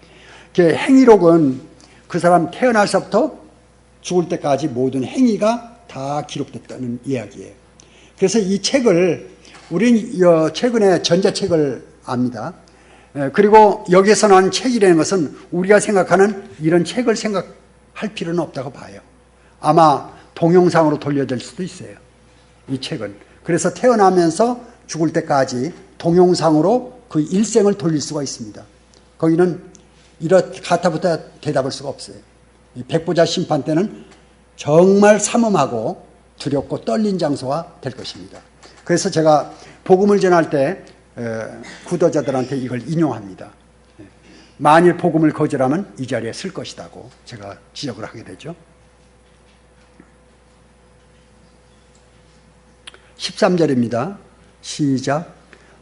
그 행위록은 그 사람 태어나서부터 죽을 때까지 모든 행위가 다 기록됐다는 이야기예요. 그래서 이 책을 우리는 최근에 전자책을 압니다. 그리고 여기에서 나온 책이라는 것은 우리가 생각하는 이런 책을 생각할 필요는 없다고 봐요. 아마 동영상으로 돌려질 수도 있어요. 이 책은. 그래서 태어나면서 죽을 때까지 동영상으로 그 일생을 돌릴 수가 있습니다. 거기는 이렇게 가타부터 대답할 수가 없어요. 이 백보자 심판 때는 정말 삼엄하고 두렵고 떨린 장소가 될 것입니다. 그래서 제가 복음을 전할 때 구도자들한테 이걸 인용합니다. 만일 복음을 거절하면 이 자리에 쓸 것이라고 제가 지적을 하게 되죠. 13절입니다. 시작.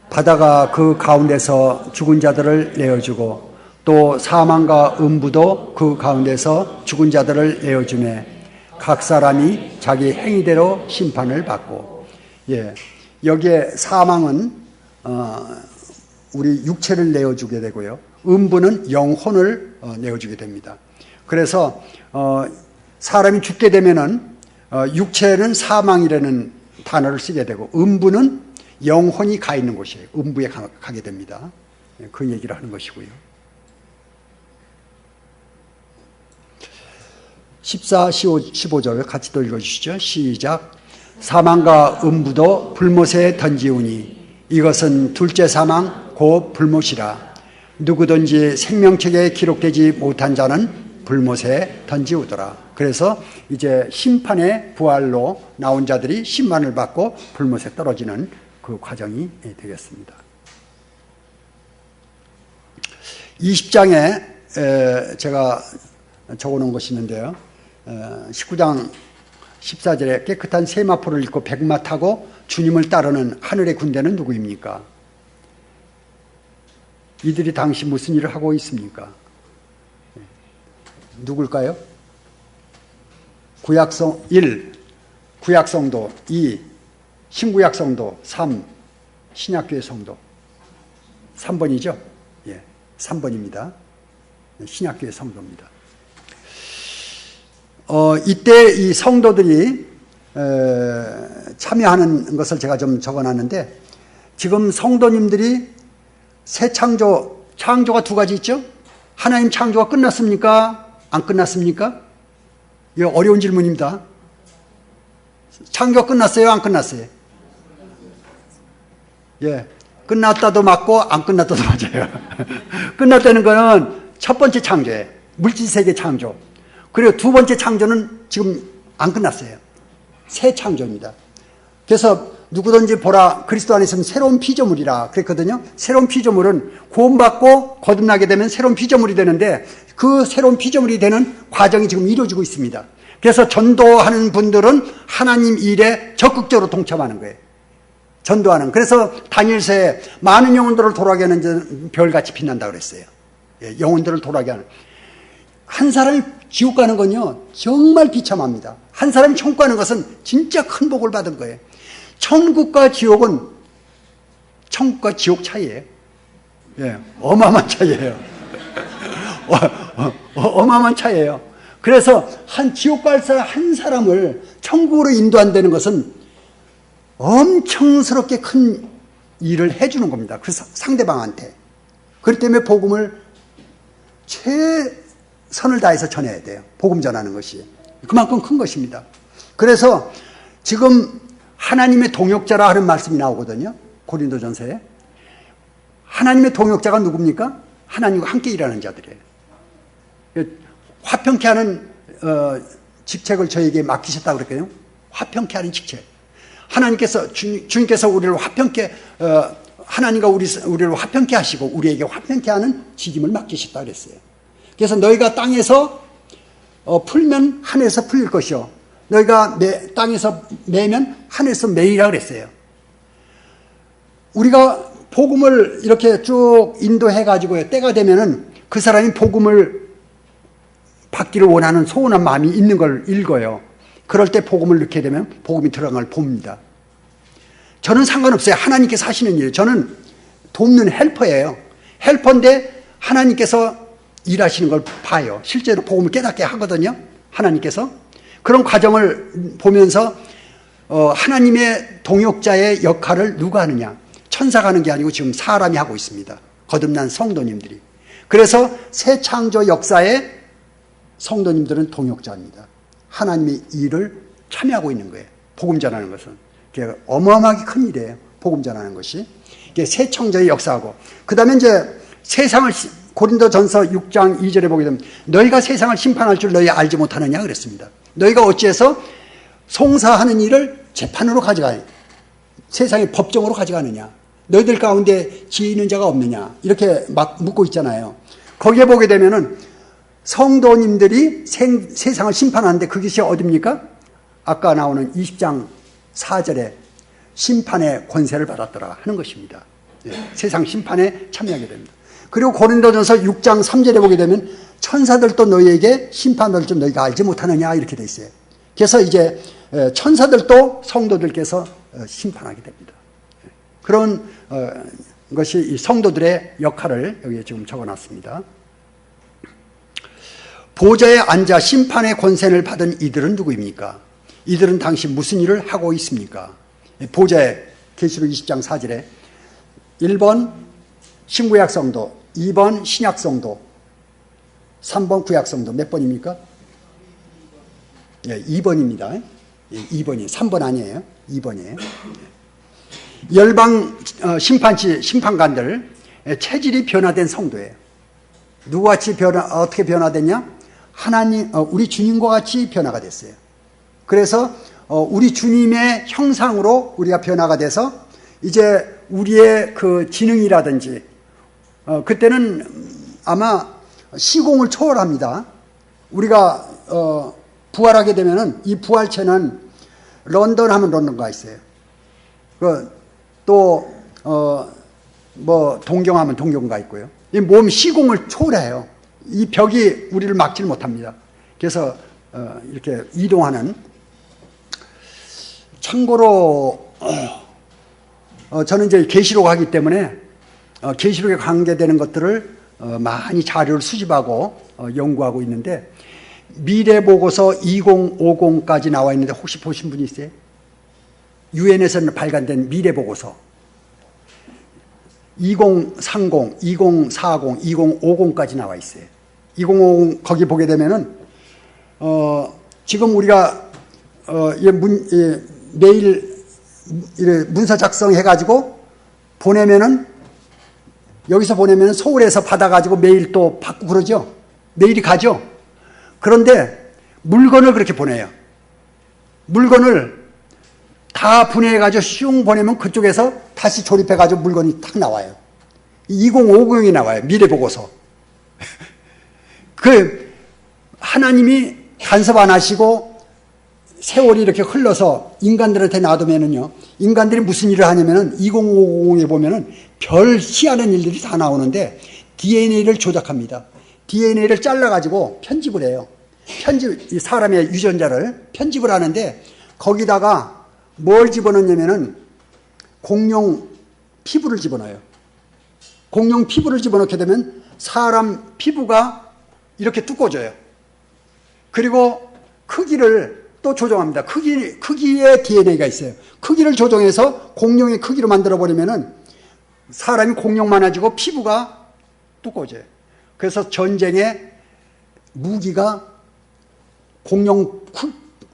바다가 그 가운데서 죽은 자들을 내어주고 또 사망과 음부도 그 가운데서 죽은 자들을 내어주매 각 사람이 자기 행위대로 심판을 받고. 여기에 사망은 우리 육체를 내어주게 되고요. 음부는 영혼을 내어주게 됩니다. 그래서 사람이 죽게 되면은 육체는 사망이라는 단어를 쓰게 되고 음부는 영혼이 가 있는 곳이에요. 음부에 가게 됩니다. 그 얘기를 하는 것이고요. 14, 15절 같이 또 읽어주시죠. 시작. 사망과 음부도 불못에 던지우니 이것은 둘째 사망 곧 불못이라. 누구든지 생명책에 기록되지 못한 자는 불못에 던지우더라. 그래서 이제 심판의 부활로 나온 자들이 심판을 받고 불못에 떨어지는 그 과정이 되겠습니다. 20장에 제가 적어놓은 것이 있는데요. 19장 14절에 깨끗한 세마포를 입고 백마 타고 주님을 따르는 하늘의 군대는 누구입니까? 이들이 당시 무슨 일을 하고 있습니까? 누굴까요? 구약성 1, 구약성도 2, 신구약 성도 3, 신약교회 성도 3번이죠? 3번입니다. 신약교회 성도입니다. 이때 이 성도들이 참여하는 것을 제가 좀 적어놨는데 지금 성도님들이 새 창조가 두 가지 있죠? 하나님 창조가 끝났습니까? 안 끝났습니까? 이거 어려운 질문입니다. 창조가 끝났어요? 안 끝났어요? 끝났다도 맞고 안 끝났다도 맞아요. 끝났다는 거는 첫 번째 창조예요. 물질세계 창조. 그리고 두 번째 창조는 지금 안 끝났어요. 새 창조입니다. 그래서 누구든지 보라 그리스도 안에 있으면 새로운 피조물이라 그랬거든요. 새로운 피조물은 구원받고 거듭나게 되면 새로운 피조물이 되는데 그 새로운 피조물이 되는 과정이 지금 이루어지고 있습니다. 그래서 전도하는 분들은 하나님 일에 적극적으로 동참하는 거예요. 전도하는. 그래서 다니엘서에 많은 영혼들을 돌아가게 하는 별같이 빛난다고 그랬어요. 영혼들을 돌아가게 하는. 한 사람이 지옥 가는 건요 정말 비참합니다. 한 사람이 천국 가는 것은 진짜 큰 복을 받은 거예요. 천국과 지옥은 천국과 지옥 차이예요. 어마어마한 차이예요. 어마어마한 차이예요. 그래서 지옥 갈 사람 한 사람을 천국으로 인도한다는 것은 엄청스럽게 큰 일을 해주는 겁니다. 그 상대방한테. 그렇기 때문에 복음을 최선을 다해서 전해야 돼요. 복음 전하는 것이. 그만큼 큰 것입니다. 그래서 지금 하나님의 동역자라 하는 말씀이 나오거든요. 고린도전서에. 하나님의 동역자가 누굽니까? 하나님과 함께 일하는 자들이에요. 화평케 하는 직책을 저에게 맡기셨다고 그랬거든요. 화평케 하는 직책. 하나님께서 주님께서 우리를 화평케 하나님과 우리를 화평케 하시고 우리에게 화평케 하는 직임을 맡기셨다 그랬어요. 그래서 너희가 땅에서 풀면 하늘에서 풀릴 것이요 너희가 땅에서 매면 하늘에서 매이라 그랬어요. 우리가 복음을 이렇게 쭉 인도해 가지고요 때가 되면은 그 사람이 복음을 받기를 원하는 소원한 마음이 있는 걸 읽어요. 그럴 때 복음을 넣게 되면 복음이 들어간 걸 봅니다. 저는 상관없어요. 하나님께서 하시는 일. 저는 돕는 헬퍼예요. 헬퍼인데 하나님께서 일하시는 걸 봐요. 실제로 복음을 깨닫게 하거든요. 하나님께서. 그런 과정을 보면서 하나님의 동역자의 역할을 누가 하느냐. 천사가 하는 게 아니고 지금 사람이 하고 있습니다. 거듭난 성도님들이. 그래서 새 창조 역사에 성도님들은 동역자입니다. 하나님의 일을 참여하고 있는 거예요. 복음 전하는 것은. 어마어마하게 큰 일이에요. 복음 전하는 것이. 새 창조의 역사하고. 그 다음에 이제 세상을, 고린도전서 6장 2절에 보게 되면 너희가 세상을 심판할 줄 너희 알지 못하느냐 그랬습니다. 너희가 어찌해서 송사하는 일을 재판으로 가져가냐. 세상의 법정으로 가져가느냐. 너희들 가운데 지혜 있는 자가 없느냐. 이렇게 막 묻고 있잖아요. 거기에 보게 되면은 성도님들이 세상을 심판하는데 그것이 어딥니까? 아까 나오는 20장 4절에 심판의 권세를 받았더라 하는 것입니다. 세상 심판에 참여하게 됩니다. 그리고 고린도전서 6장 3절에 보게 되면 천사들도 너희에게 심판을 좀 너희가 알지 못하느냐 이렇게 돼 있어요. 그래서 이제 천사들도 성도들께서 심판하게 됩니다. 그런 것이 이 성도들의 역할을 여기에 지금 적어놨습니다. 보좌에 앉아 심판의 권세를 받은 이들은 누구입니까? 이들은 당시 무슨 일을 하고 있습니까? 보좌에 계시록 20장 4절에 1번 신구약 성도, 2번 신약 성도, 3번 구약 성도. 몇 번입니까? 2번입니다. 2번이에요. 3번 아니에요. 2번이에요. 열방 심판치 심판관들 체질이 변화된 성도예요. 누구같이 어떻게 변화됐냐? 하나님, 우리 주님과 같이 변화가 됐어요. 그래서 우리 주님의 형상으로 우리가 변화가 돼서 이제 우리의 그 지능이라든지 그때는 아마 시공을 초월합니다. 우리가 부활하게 되면은 이 부활체는 런던 하면 런던가 있어요. 또 뭐 동경하면 동경가 있고요. 이 몸 시공을 초월해요. 이 벽이 우리를 막지를 못합니다. 그래서 이렇게 이동하는. 참고로 저는 이제 계시록 하기 때문에 계시록에 관계되는 것들을 많이 자료를 수집하고 연구하고 있는데 미래보고서 2050까지 나와 있는데 혹시 보신 분이 있어요? 유엔에서는 발간된 미래보고서 2030, 2040, 2050까지 나와 있어요. 2050 거기 보게 되면은 지금 우리가 매일 문서 작성해가지고 보내면은 여기서 보내면은 서울에서 받아가지고 메일 또 받고 그러죠. 메일이 가죠. 그런데 물건을 그렇게 보내요. 물건을 다 분해해가지고 슝 보내면 그쪽에서 다시 조립해가지고 물건이 탁 나와요. 2050이 나와요. 미래보고서. 그 하나님이 간섭 안 하시고 세월이 이렇게 흘러서 인간들한테 놔두면은요, 인간들이 무슨 일을 하냐면은 2050에 보면은 별 희한한 일들이 다 나오는데 DNA를 조작합니다. DNA를 잘라가지고 편집을 해요. 사람의 유전자를 편집을 하는데 거기다가 뭘 집어넣냐면은 공룡 피부를 집어넣어요. 공룡 피부를 집어넣게 되면 사람 피부가 이렇게 두꺼워져요. 그리고 크기를 또 조정합니다. 크기의 DNA가 있어요. 크기를 조정해서 공룡의 크기로 만들어버리면은 사람이 공룡 많아지고 피부가 두꺼워져요. 그래서 전쟁의 무기가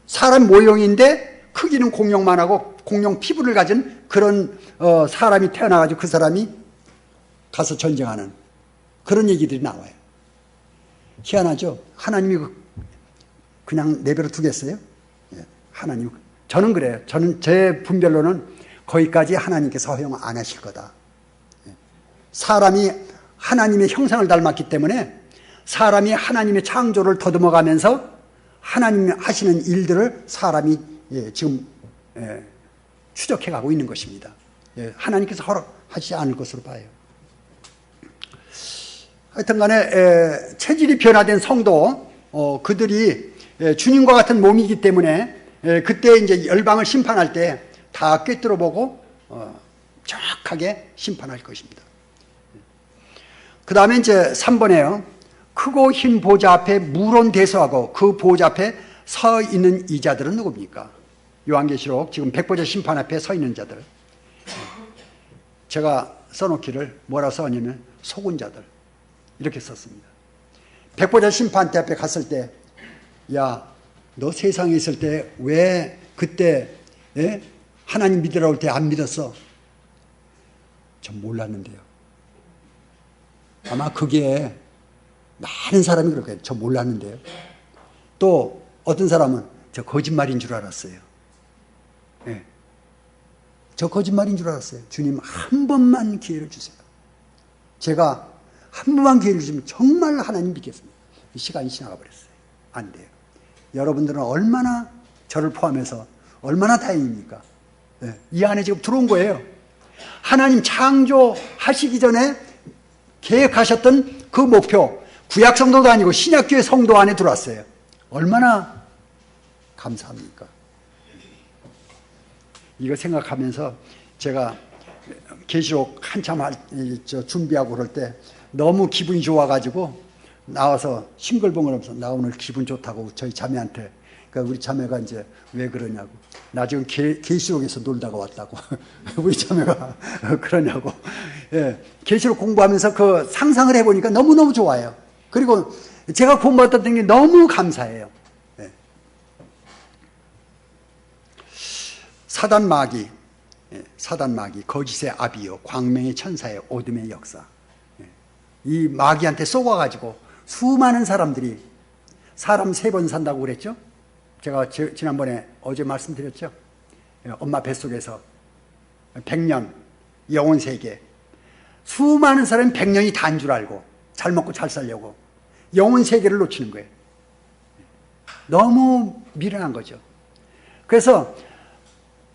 사람 모형인데 크기는 공룡만 하고 공룡 피부를 가진 그런 사람이 태어나가지고 그 사람이 가서 전쟁하는 그런 얘기들이 나와요. 희한하죠? 하나님이 그냥 내버려 두겠어요? 하나님. 저는 그래요. 저는 제 분별로는 거기까지 하나님께서 허용 안 하실 거다. 사람이 하나님의 형상을 닮았기 때문에 사람이 하나님의 창조를 더듬어가면서 하나님 하시는 일들을 사람이 지금 추적해가고 있는 것입니다. 하나님께서 허락하지 않을 것으로 봐요. 하여튼 간에 체질이 변화된 성도, 그들이 주님과 같은 몸이기 때문에 그때 이제 열방을 심판할 때 다 꿰뚫어 보고 정확하게 심판할 것입니다. 그 다음에 이제 3번에요. 크고 흰 보좌 앞에 물론대소하고 그 보좌 앞에 서 있는 이자들은 누굽니까? 요한계시록 지금 백보자 심판 앞에 서 있는 자들. 제가 써놓기를 뭐라 써냐면 속은 자들 이렇게 썼습니다. 백보자 심판대 앞에 갔을 때, 야, 너 세상에 있을 때 왜 그때 하나님 믿으라고 할 때 안 믿었어? 전 몰랐는데요. 아마 그게 많은 사람이 그렇게 저 몰랐는데요. 또 어떤 사람은 저 거짓말인 줄 알았어요. 저 거짓말인 줄 알았어요. 주님 한 번만 기회를 주세요. 제가 한 번만 기회를 주면 정말 하나님 믿겠습니다. 시간이 지나가 버렸어요. 안 돼요. 여러분들은 얼마나 저를 포함해서 얼마나 다행입니까? 이 안에 지금 들어온 거예요. 하나님 창조하시기 전에 계획하셨던 그 목표, 구약 성도도 아니고 신약교회 성도 안에 들어왔어요. 얼마나 감사합니까? 이거 생각하면서 제가 계시록 한참 준비하고 그럴 때 너무 기분이 좋아가지고 나와서 싱글벙글하면서 나 오늘 기분 좋다고 저희 자매한테, 그러니까 우리 자매가 이제 왜 그러냐고, 나 지금 계시록에서 놀다가 왔다고 우리 자매가 그러냐고. 계시록 공부하면서 그 상상을 해보니까 너무너무 좋아요. 그리고 제가 공부했던 게 너무 감사해요. 사단 마귀, 거짓의 아비요, 광명의 천사요, 어둠의 역사. 이 마귀한테 쏘아가지고 수많은 사람들이, 사람 3번 산다고 그랬죠? 제가 지난번에 어제 말씀드렸죠? 엄마 뱃속에서 100년, 영혼 세계. 수많은 사람이 100년이 다인 줄 알고 잘 먹고 잘 살려고 영혼 세계를 놓치는 거예요. 너무 미련한 거죠. 그래서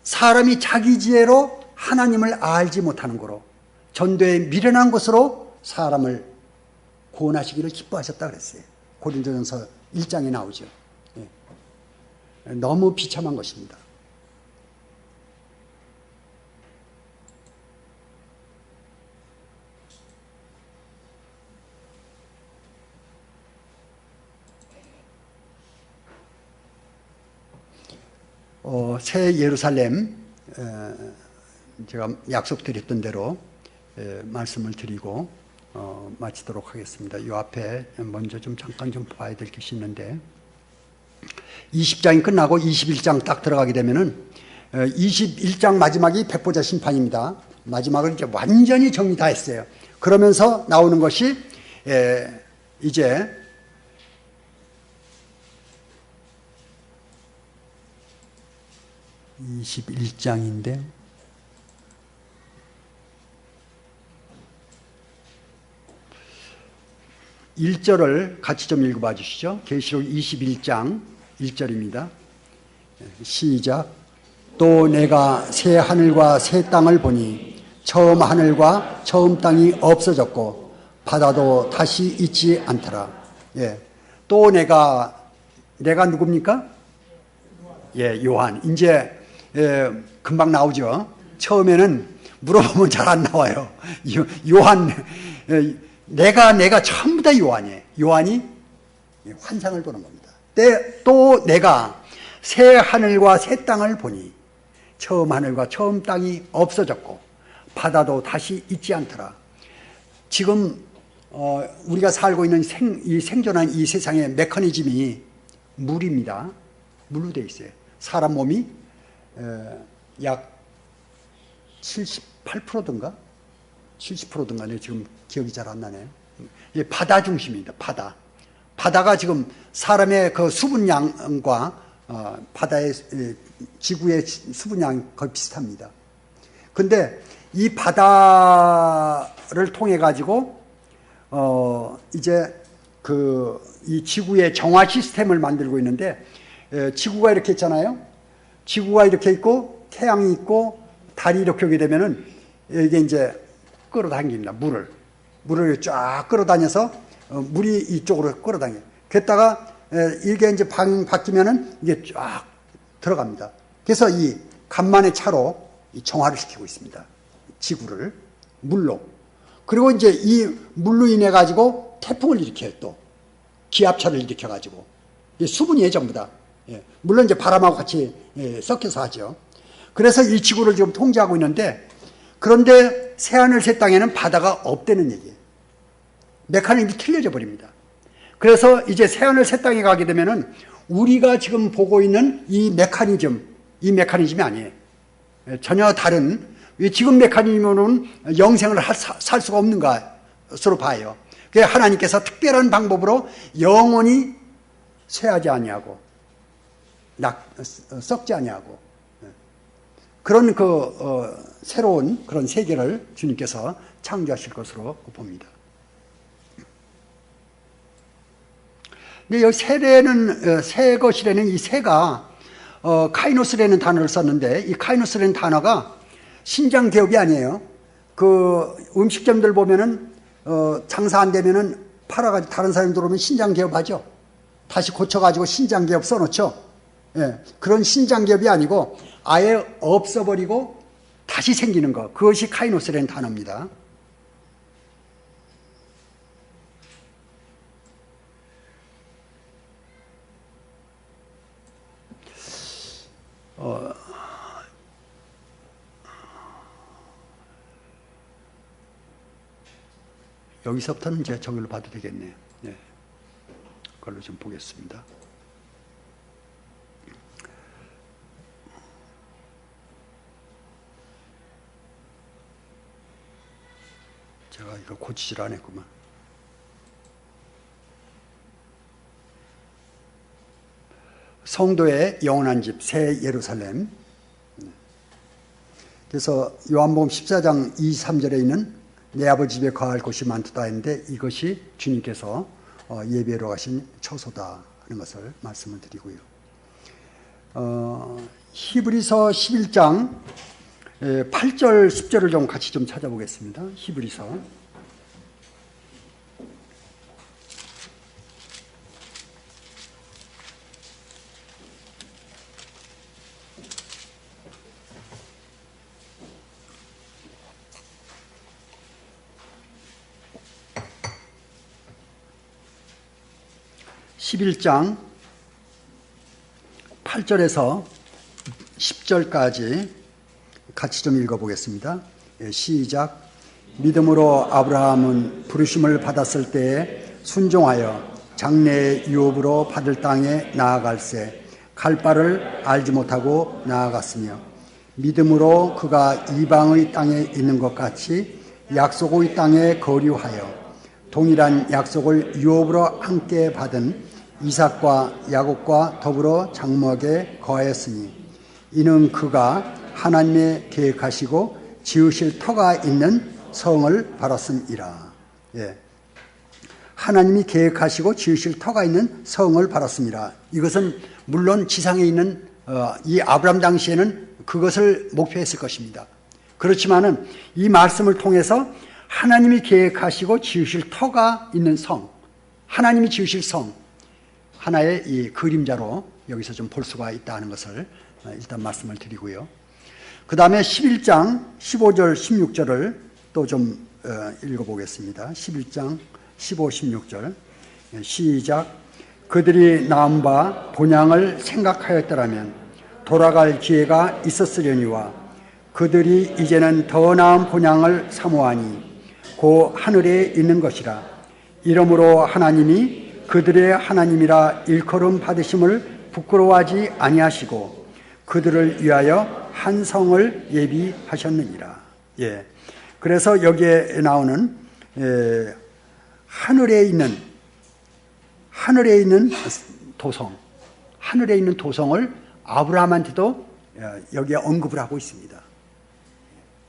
사람이 자기 지혜로 하나님을 알지 못하는 거로 전도의 미련한 것으로 사람을 구원하시기를 기뻐하셨다 그랬어요. 고린도전서 1장에 나오죠. 너무 비참한 것입니다. 새 예루살렘, 제가 약속드렸던 대로 말씀을 드리고 마치도록 하겠습니다. 이 앞에 먼저 좀 잠깐 좀 봐야 될 것이 있는데, 20장이 끝나고 21장 딱 들어가게 되면은 21장 마지막이 백보자 심판입니다. 마지막을 이제 완전히 정리 다 했어요. 그러면서 나오는 것이 이제 21장인데 (1절을) 같이 좀 읽어봐 주시죠. 계시록 21장 1절입니다. 시작. 또 내가 새 하늘과 새 땅을 보니 처음 하늘과 처음 땅이 없어졌고 바다도 다시 있지 않더라. 또 내가 누굽니까? 요한. 이제 금방 나오죠. 처음에는 물어보면 잘 안 나와요. 요한, 내가 전부 다 요한이에요. 요한이 환상을 보는 겁니다. 또 내가 새 하늘과 새 땅을 보니 처음 하늘과 처음 땅이 없어졌고 바다도 다시 있지 않더라. 지금 우리가 살고 있는 이 생존한 이 세상의 메커니즘이 물입니다. 물로 되어 있어요. 사람 몸이 약 78%든가 70%든가 네, 지금 기억이 잘 안 나네요. 바다 중심입니다. 바다가 지금 사람의 그 수분량과 바다의 지구의 수분량이 거의 비슷합니다. 근데 이 바다 정화를 통해 가지고 이제 이 지구의 정화 시스템을 만들고 있는데, 지구가 이렇게 있잖아요. 지구가 이렇게 있고 태양이 있고 달이 이렇게 오게 되면은 이게 이제 끌어당깁니다. 물을 쫙 끌어다녀서 물이 이쪽으로 끌어당겨요. 그랬다가 이게 이제 바뀌면은 이게 쫙 들어갑니다. 그래서 이 간만의 차로 이 정화를 시키고 있습니다. 지구를 물로. 그리고 이제 이 물로 인해 가지고 태풍을 일으켜요. 또 기압차를 일으켜 가지고 수분이에요, 전부 다. 물론 이제 바람하고 같이 섞여서 하죠. 그래서 이 지구를 지금 통제하고 있는데, 그런데 새하늘 새 땅에는 바다가 없다는 얘기예요. 메커니즘이 틀려져 버립니다. 그래서 이제 새하늘 새 땅에 가게 되면은 우리가 지금 보고 있는 이 메커니즘이 아니에요. 전혀 다른, 지금 메커니즘으로는 영생을 살 수가 없는 것으로 봐요. 그래서 하나님께서 특별한 방법으로 영원히 쇠하지 아니하고 썩지 아니하고 그런 새로운 그런 세계를 주님께서 창조하실 것으로 봅니다. 근데 여기 새 것이라는 이 새가 카이노스라는 단어를 썼는데, 이 카이노스라는 단어가 신장 개업이 아니에요. 음식점들 보면은 장사 안 되면은 팔아가지고 다른 사람이 들어오면 신장 개업하죠. 다시 고쳐가지고 신장 개업 써놓죠. 그런 신장 개업이 아니고 아예 없어버리고 다시 생기는 것, 그것이 카이노스라는 단어입니다. 여기서부터는 이제 저걸로 봐도 되겠네요. 그걸로 좀 보겠습니다. 제가 이거 고치질 않았구만. 성도의 영원한 집, 새 예루살렘. 그래서 요한복음 14장 23절에 있는 내 아버지 집에 거할 곳이 많도다 했는데, 이것이 주님께서 예배로 가신 처소다 하는 것을 말씀을 드리고요. 히브리서 11장 8절 10절을 좀 같이 좀 찾아보겠습니다. 히브리서 11장 8절에서 10절까지 같이 좀 읽어보겠습니다. 시작. 믿음으로 아브라함은 부르심을 받았을 때에 순종하여 장래의 유업으로 받을 땅에 나아갈새 갈 바를 알지 못하고 나아갔으며, 믿음으로 그가 이방의 땅에 있는 것 같이 약속의 땅에 거류하여 동일한 약속을 유업으로 함께 받은 이삭과 야곱과 더불어 장막에 거하였으니, 이는 그가 하나님의 계획하시고 지으실 터가 있는 성을 바랐음이라. 하나님이 계획하시고 지으실 터가 있는 성을 바랐음이라. 이것은 물론 지상에 있는 이 아브라함 당시에는 그것을 목표했을 것입니다. 그렇지만은 이 말씀을 통해서 하나님이 계획하시고 지으실 터가 있는 성, 하나님이 지으실 성, 하나의 이 그림자로 여기서 좀 볼 수가 있다는 것을 일단 말씀을 드리고요. 그 다음에 11장 15절 16절을 또 좀 읽어보겠습니다. 11장 15, 16절 시작. 그들이 낳은 바 본향을 생각하였더라면 돌아갈 기회가 있었으려니와 그들이 이제는 더 나은 본향을 사모하니 곧 하늘에 있는 것이라. 이러므로 하나님이 그들의 하나님이라 일컬음 받으심을 부끄러워하지 아니하시고 그들을 위하여 한 성을 예비하셨느니라. 그래서 여기에 나오는 하늘에 있는 도성, 하늘에 있는 도성을 아브라함한테도 여기에 언급을 하고 있습니다.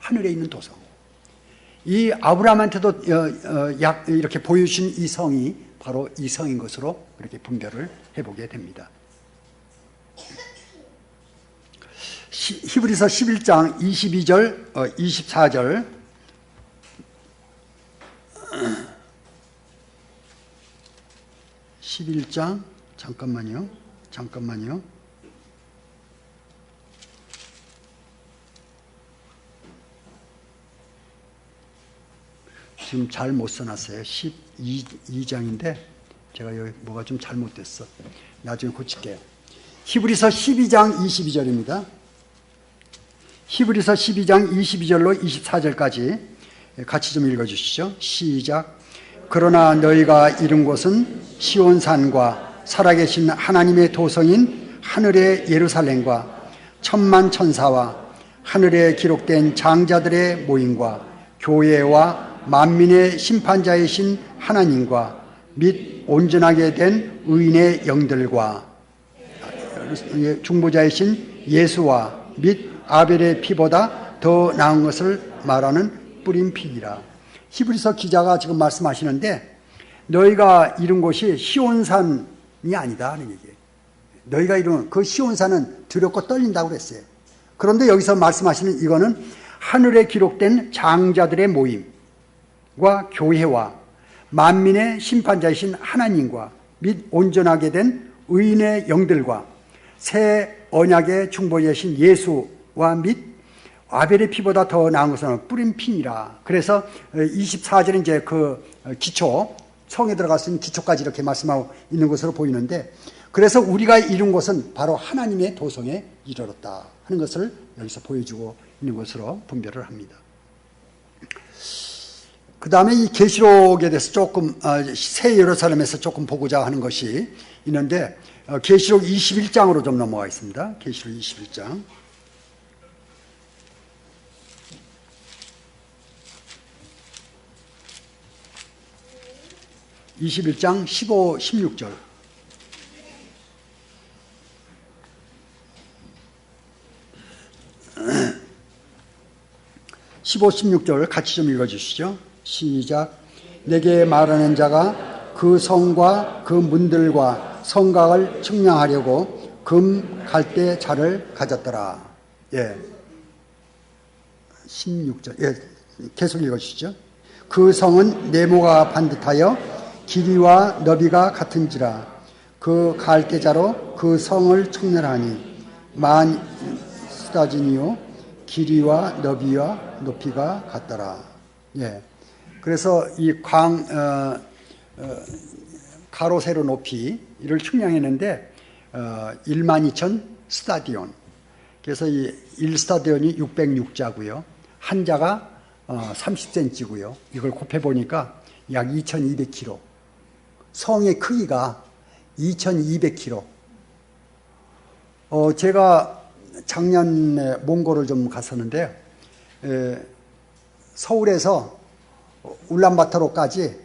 하늘에 있는 도성. 이 아브라함한테도 이렇게 보여주신 이 성이 바로 이 성인 것으로 그렇게 분별을 해보게 됩니다. 히브리서 11장 22절, 24절 11장 잠깐만요. 지금 잘 못 써놨어요. 12장인데 제가 여기 뭐가 좀 잘못됐어. 나중에 고칠게요. 히브리서 12장 22절입니다. 히브리서 12장 22절로 24절까지 같이 좀 읽어주시죠. 시작. 그러나 너희가 이룬 곳은 시온산과 살아계신 하나님의 도성인 하늘의 예루살렘과 천만 천사와 하늘에 기록된 장자들의 모임과 교회와 만민의 심판자이신 하나님과 및 온전하게 된 의인의 영들과 중보자이신 예수와 및 아벨의 피보다 더 나은 것을 말하는 뿌린 피니라. 히브리서 기자가 지금 말씀하시는데 너희가 이룬 곳이 시온산이 아니다 하는 얘기예요. 너희가 이룬 그 시온산은 두렵고 떨린다고 그랬어요. 그런데 여기서 말씀하시는 이거는 하늘에 기록된 장자들의 모임과 교회와 만민의 심판자이신 하나님과 및 온전하게 된 의인의 영들과 새 언약의 중보자이신 예수와 및 아벨의 피보다 더 나은 것은 뿌린 피니라. 그래서 24절은 이제 그 기초, 성에 들어갈 수 있는 기초까지 이렇게 말씀하고 있는 것으로 보이는데, 그래서 우리가 이룬 것은 바로 하나님의 도성에 이르렀다 하는 것을 여기서 보여주고 있는 것으로 분별을 합니다. 그 다음에 이 계시록에 대해서 조금 새 예루살렘에서 조금 보고자 하는 것이 있는데, 계시록 21장으로 좀 넘어가 있습니다. 계시록 21장. 21장 15, 16절. (15, 16절) 같이 좀 읽어주시죠. 시작. 내게 말하는 자가 그 성과 그 문들과 성곽을 측량하려고 금 갈대 자를 가졌더라. 예. 16절. 예. 계속 읽어주시죠. 그 성은 네모가 반듯하여 길이와 너비가 같은지라. 그 갈대자로 그 성을 측량하니 만 스타진이요 길이와 너비와 높이가 같더라. 예. 그래서 이 가로 세로 높이를 측량했는데 12,000 스타디온. 그래서 이 1스타디온이 606자고요. 한 자가 30cm고요. 이걸 곱해 보니까 약 2,200km. 성의 크기가 2,200km. 제가 작년에 몽골을 좀 갔었는데 서울에서 울란바토르까지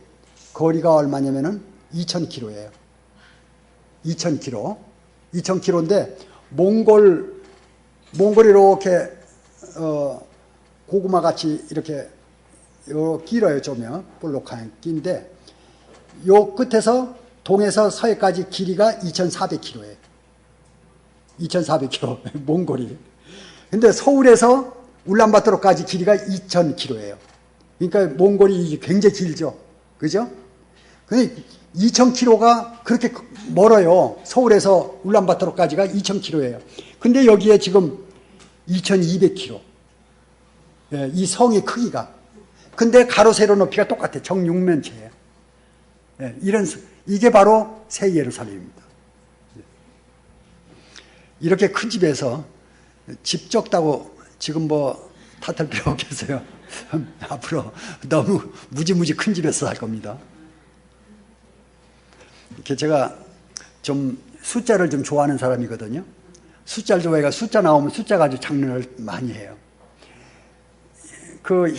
거리가 얼마냐면은 2,000km예요. 2,000km. 2,000km인데 몽골이 이렇게 고구마 같이 이렇게 길어요. 좀요. 볼록한 길인데 요 끝에서 동에서 서해까지 길이가 2,400km예요. 2,400km 몽골이. 근데 서울에서 울란바토르까지 길이가 2,000km예요. 그러니까 몽골이 굉장히 길죠. 그죠? 근데 2,000km가 그렇게 멀어요. 서울에서 울란바토르까지가 2,000km예요. 근데 여기에 지금 2,200km. 예, 이 성의 크기가. 근데 가로 세로 높이가 똑같아요. 정육면체예요. 예, 이게 바로 새 예루살렘입니다. 이렇게 큰 집에서 집 적다고 지금 뭐 탓할 필요 없겠어요. 앞으로 너무 무지무지 큰 집에서 살 겁니다. 이렇게 제가 좀 숫자를 좀 좋아하는 사람이거든요. 숫자를 좋아해가 숫자 나오면 숫자 가지고 장난을 많이 해요. 그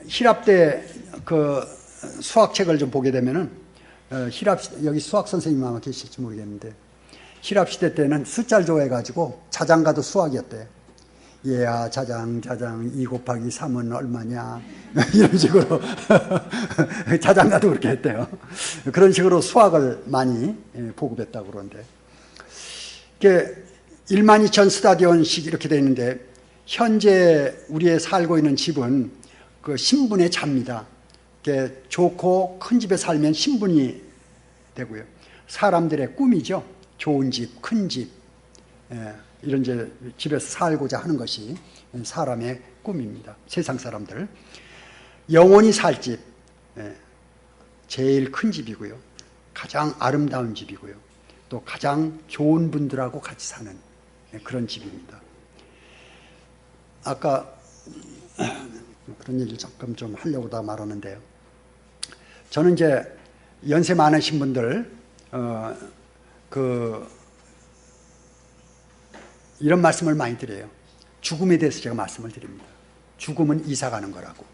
히랍 때 그 수학책을 좀 보게 되면은 여기 수학 선생님 아마 계실지 모르겠는데 히랍 시대 때는 숫자를 좋아해가지고 자장가도 수학이었대요. 얘야 자장 2 곱하기 3은 얼마냐 이런 식으로 자장가도 그렇게 했대요. 그런 식으로 수학을 많이 보급했다고 그러는데, 이게 12,000 스타디온씩 이렇게 되어 있는데, 현재 우리의 살고 있는 집은 그 신분의 자입니다. 이렇게 좋고 큰 집에 살면 신분이 되고요. 사람들의 꿈이죠. 좋은 집, 큰 집, 이런 이제 집에서 살고자 하는 것이 사람의 꿈입니다. 세상 사람들. 영원히 살 집, 제일 큰 집이고요. 가장 아름다운 집이고요. 또 가장 좋은 분들하고 같이 사는 그런 집입니다. 아까 그런 얘기를 잠깐 좀 하려고 다 말하는데요. 저는 이제 연세 많으신 분들, 이런 말씀을 많이 드려요. 죽음에 대해서 제가 말씀을 드립니다. 죽음은 이사 가는 거라고.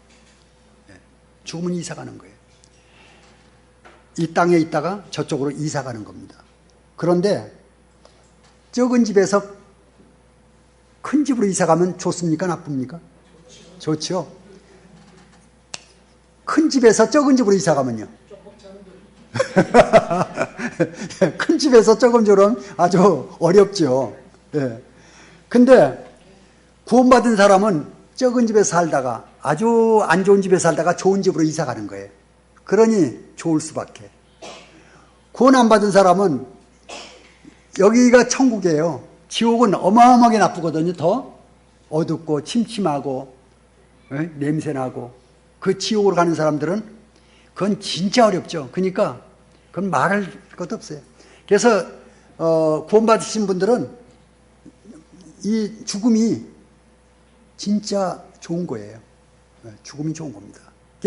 죽음은 이사 가는 거예요. 이 땅에 있다가 저쪽으로 이사 가는 겁니다. 그런데 적은 집에서 큰 집으로 이사 가면 좋습니까? 나쁩니까? 좋죠. 큰 집에서 적은 집으로 이사 가면요. 큰 집에서 적은 집은 아주 어렵죠. 근데 구원받은 사람은 적은 집에 살다가 아주 안 좋은 집에 살다가 좋은 집으로 이사 가는 거예요. 그러니 좋을 수밖에. 구원 안 받은 사람은 여기가 천국이에요. 지옥은 어마어마하게 나쁘거든요. 더 어둡고 침침하고 냄새나고. 그 지옥으로 가는 사람들은 그건 진짜 어렵죠. 그러니까 그건 말할 것도 없어요. 그래서 구원받으신 분들은 이 죽음이 진짜 좋은 거예요. 죽음이 좋은 겁니다.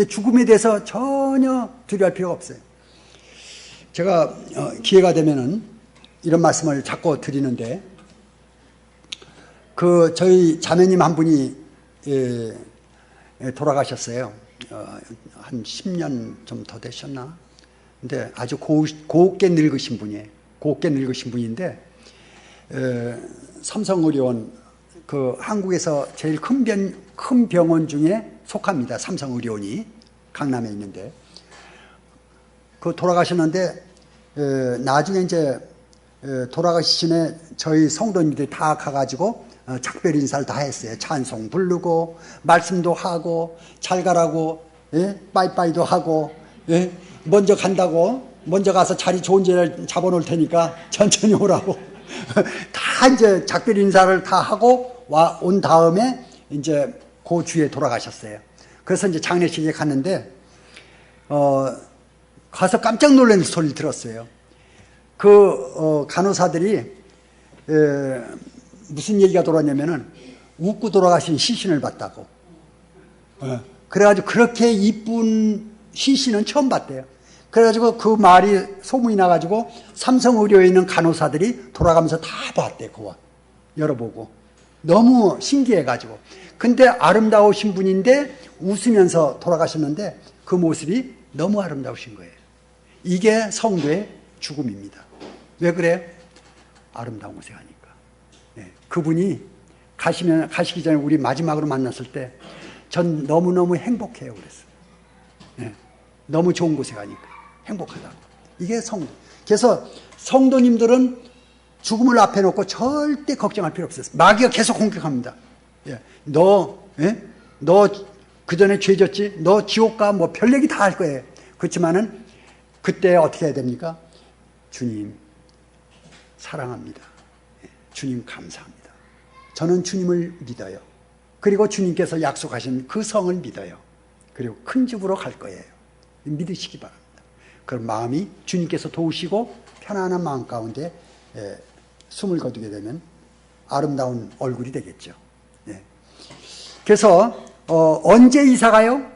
죽음에 대해서 전혀 두려워할 필요가 없어요. 제가 기회가 되면은 이런 말씀을 자꾸 드리는데, 저희 자매님 한 분이 돌아가셨어요. 한 10년 좀 더 되셨나? 근데 아주 곱게 늙으신 분이에요. 곱게 늙으신 분인데, 삼성의료원, 한국에서 제일 큰 병원 중에 속합니다. 삼성의료원이 강남에 있는데, 돌아가셨는데, 나중에 이제 돌아가시기 전에 저희 성도님들이 다 가가지고 작별 인사를 다 했어요. 찬송 부르고 말씀도 하고 잘 가라고, 빠이빠이도 하고, 먼저 간다고, 먼저 가서 자리 좋은 자리를 잡아놓을 테니까 천천히 오라고 다 이제 작별 인사를 다 하고 온 다음에 이제 그 주에 돌아가셨어요. 그래서 이제 장례식에 갔는데 가서 깜짝 놀란 소리를 들었어요. 간호사들이 무슨 얘기가 돌았냐면은 웃고 돌아가신 시신을 봤다고. 그래가지고 그렇게 이쁜 시신은 처음 봤대요. 그래가지고 그 말이 소문이 나가지고 삼성의료에 있는 간호사들이 돌아가면서 다 봤대요. 그거 열어보고 너무 신기해가지고. 근데 아름다우신 분인데 웃으면서 돌아가셨는데 그 모습이 너무 아름다우신 거예요. 이게 성도의 죽음입니다. 왜 그래요? 아름다운 곳에 가니까. 그분이 가시기 전에 우리 마지막으로 만났을 때 전 너무너무 행복해요 그랬어요. 너무 좋은 곳에 가니까 행복하다고. 이게 성도. 그래서 성도님들은 죽음을 앞에 놓고 절대 걱정할 필요 없어요. 마귀가 계속 공격합니다. 너 그전에 죄 졌지? 너 지옥 가? 뭐 별 얘기 다 할 거예요. 그렇지만은 그때 어떻게 해야 됩니까? 주님 사랑합니다. 주님 감사합니다. 저는 주님을 믿어요. 그리고 주님께서 약속하신 그 성을 믿어요. 그리고 큰 집으로 갈 거예요. 믿으시기 바랍니다. 그런 마음이 주님께서 도우시고 편안한 마음 가운데 숨을 거두게 되면 아름다운 얼굴이 되겠죠. 그래서 언제 이사가요?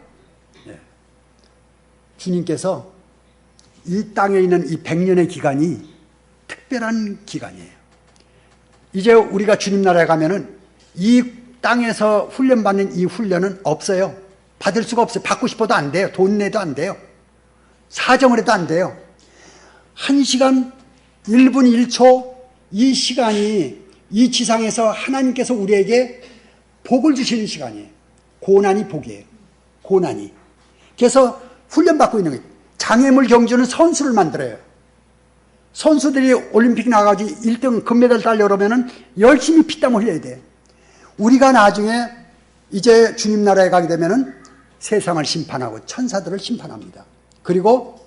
주님께서 이 땅에 있는 이 100년의 기간이 특별한 기간이에요. 이제 우리가 주님 나라에 가면은 이 땅에서 훈련받는 이 훈련은 없어요. 받을 수가 없어요. 받고 싶어도 안 돼요. 돈 내도 안 돼요. 사정을 해도 안 돼요. 1시간 1분 1초 이 시간이 이 지상에서 하나님께서 우리에게 복을 주시는 시간이에요. 고난이 복이에요. 고난이. 그래서 훈련받고 있는 거예요. 장애물 경주는 선수를 만들어요. 선수들이 올림픽 나가가지고 1등 금메달 따려고 그러면은 열심히 피땀 흘려야 돼. 우리가 나중에 이제 주님 나라에 가게 되면은 세상을 심판하고 천사들을 심판합니다. 그리고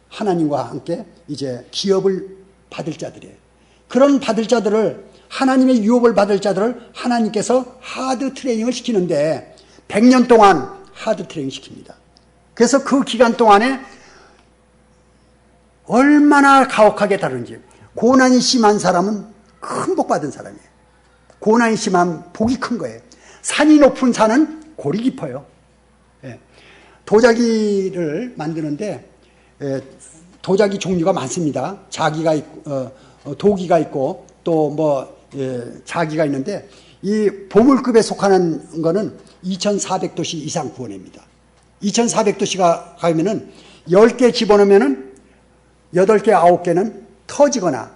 하나님과 함께 이제 기업을 받을 자들이에요. 그런 받을 자들을, 하나님의 유업을 받을 자들을 하나님께서 하드 트레이닝을 시키는데 100년 동안 하드 트레이닝 시킵니다. 그래서 그 기간 동안에 얼마나 가혹하게 다른지. 고난이 심한 사람은 큰 복 받은 사람이에요. 고난이 심한 복이 큰 거예요. 산이 높은 산은 골이 깊어요. 예. 도자기를 만드는데 도자기 종류가 많습니다. 자기가 있고, 도기가 있고 또 뭐 자기가 있는데 이 보물급에 속하는 거는 2400도씨 이상 구워냅니다. 2400도씨가 가면은 10개 집어넣으면은 8개, 9개는 터지거나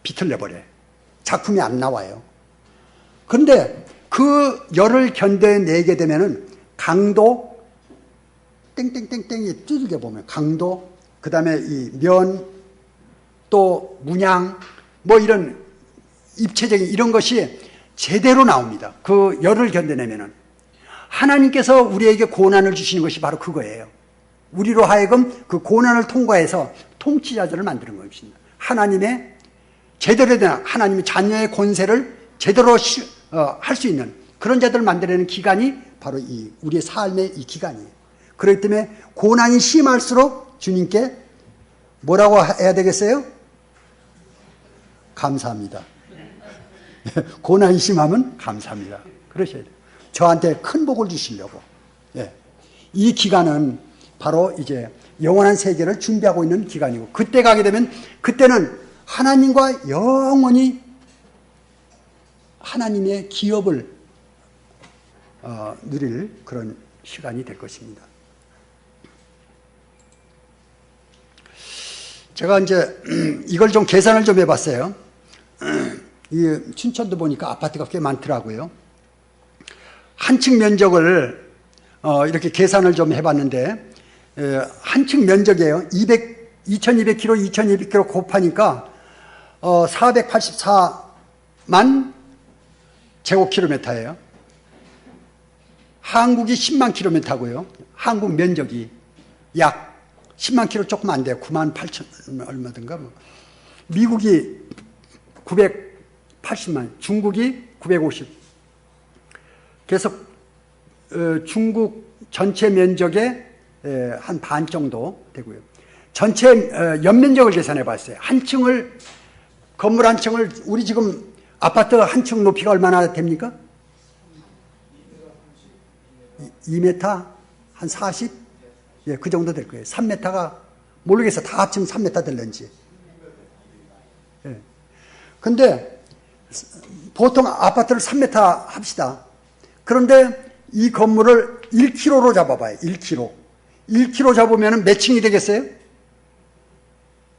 비틀려버려요. 작품이 안 나와요. 그런데 그 열을 견뎌내게 되면은 강도, 땡땡땡땡이 두들겨 보면 강도, 그 다음에 이 면, 또 문양, 뭐 이런 입체적인 이런 것이 제대로 나옵니다. 그 열을 견뎌내면은. 하나님께서 우리에게 고난을 주시는 것이 바로 그거예요. 우리로 하여금 그 고난을 통과해서 통치자들을 만드는 것입니다. 하나님의 제대로 된 하나님의 자녀의 권세를 제대로 할 수 있는 그런 자들을 만들어내는 기간이 바로 이 우리의 삶의 이 기간이에요. 그렇기 때문에 고난이 심할수록 주님께 뭐라고 해야 되겠어요? 감사합니다. 고난이 심하면 감사합니다. 그러셔야 돼요. 저한테 큰 복을 주시려고. 예. 이 기간은 바로 이제 영원한 세계를 준비하고 있는 기간이고, 그때 가게 되면 그때는 하나님과 영원히 하나님의 기업을 누릴 그런 시간이 될 것입니다. 제가 이제 이걸 좀 계산을 좀 해봤어요. 이 춘천도 보니까 아파트가 꽤 많더라고요. 한 층 면적을 이렇게 계산을 좀 해봤는데 한 층 면적이에요. 2200km, 2200km 곱하니까 484만 제곱킬로미터예요. 한국이 10만 킬로미터고요. 한국 면적이 약 10만 킬로 조금 안 돼요. 9만 8천 얼마든가. 뭐. 미국이 980만, 중국이 950. 그래서 중국 전체 면적의 한 반 정도 되고요. 전체 연면적을 계산해 봤어요. 한 층을, 건물 한 층을, 우리 지금 아파트 한 층 높이가 얼마나 됩니까? 2m? 한 40? 예, 그 정도 될 거예요. 3m가, 모르겠어. 다 합치면 3m 될런지. 예. 근데, 보통 아파트를 3m 합시다. 그런데 이 건물을 1km로 잡아봐요. 1km. 1km 잡으면 몇 층이 되겠어요?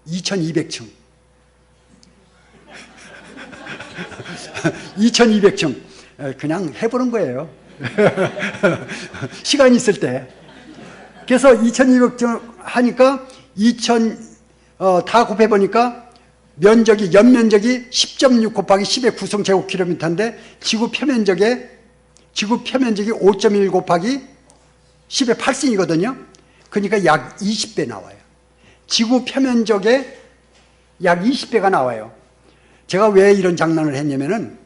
2200층. 2200층. 그냥 해보는 거예요. 시간이 있을 때. 그래서 2200층 하니까 다 곱해보니까 면적이, 연면적이 10.6 곱하기 10의 9성 제곱킬로미터인데 지구 표면적이 5.1 곱하기 10의 8승이거든요. 그러니까 약 20배 나와요. 지구 표면적의 약 20배가 나와요. 제가 왜 이런 장난을 했냐면은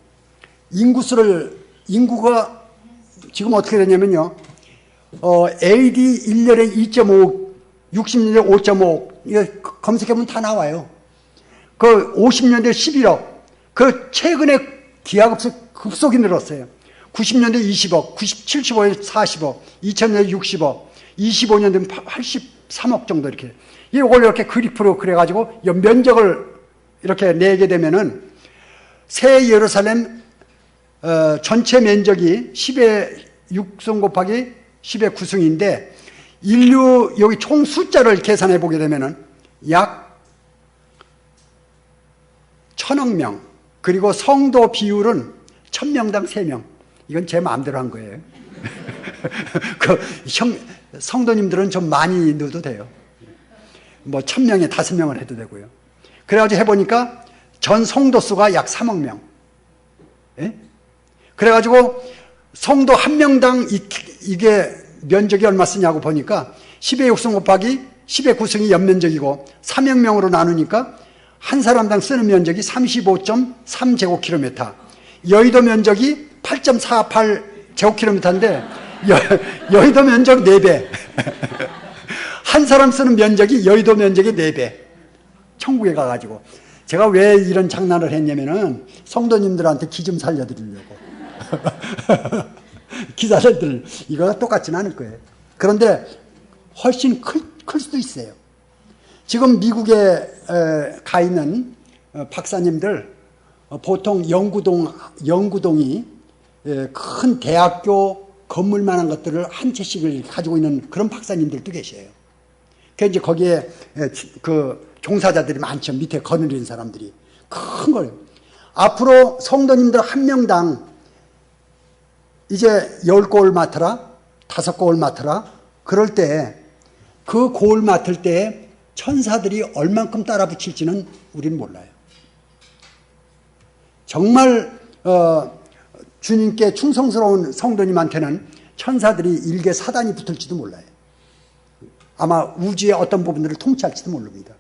인구가 지금 어떻게 되냐면요. AD 1년에 2.5, 60년대 5.5, 이거 검색해보면 다 나와요. 그 50년대 11억, 그 최근에 기하급속이 늘었어요. 90년대 20억, 75년대 40억, 2000년대 60억, 25년 되면 83억 정도 이렇게. 이걸 이렇게 그래프로 그래가지고 면적을 이렇게 내게 되면은 새 예루살렘 전체 면적이 10의 6승 곱하기 10의 9승인데 인류 여기 총 숫자를 계산해 보게 되면은 약 1000억 명, 그리고 성도 비율은 1000명당 3명. 이건 제 마음대로 한 거예요. 그 성도님들은 좀 많이 넣어도 돼요. 뭐 1000명에 5명을 해도 되고요. 그래가지고 해보니까 전 성도 수가 약 3억 명. 예? 그래가지고 성도 한 명당 이게 면적이 얼마 쓰냐고 보니까 10의 6승 곱하기 10의 9승이 연면적이고 3억 명으로 나누니까 한 사람당 쓰는 면적이 35.3제곱킬로미터. 여의도 면적이 8.48제곱킬로미터인데 여의도 면적 4배. 한 사람 쓰는 면적이 여의도 면적의 4배. 천국에 가가지고. 제가 왜 이런 장난을 했냐면은 성도님들한테 기 좀 살려드리려고. 기사들 이거가 똑같지는 않을 거예요. 그런데 훨씬 클 수도 있어요. 지금 미국에 가 있는 박사님들 보통 영구동이 큰 대학교 건물만한 것들을 한 채씩을 가지고 있는 그런 박사님들도 계셔요. 그 이제 거기에 그 종사자들이 많죠. 밑에 거느리는 사람들이 큰 거예요. 앞으로 성도님들 한 명당 이제 10고을 맡아라, 5고을 맡아라. 그럴 때 그 고을 맡을 때 천사들이 얼만큼 따라 붙일지는 우리는 몰라요. 정말 주님께 충성스러운 성도님한테는 천사들이 일개 사단이 붙을지도 몰라요. 아마 우주의 어떤 부분들을 통치할지도 모릅니다.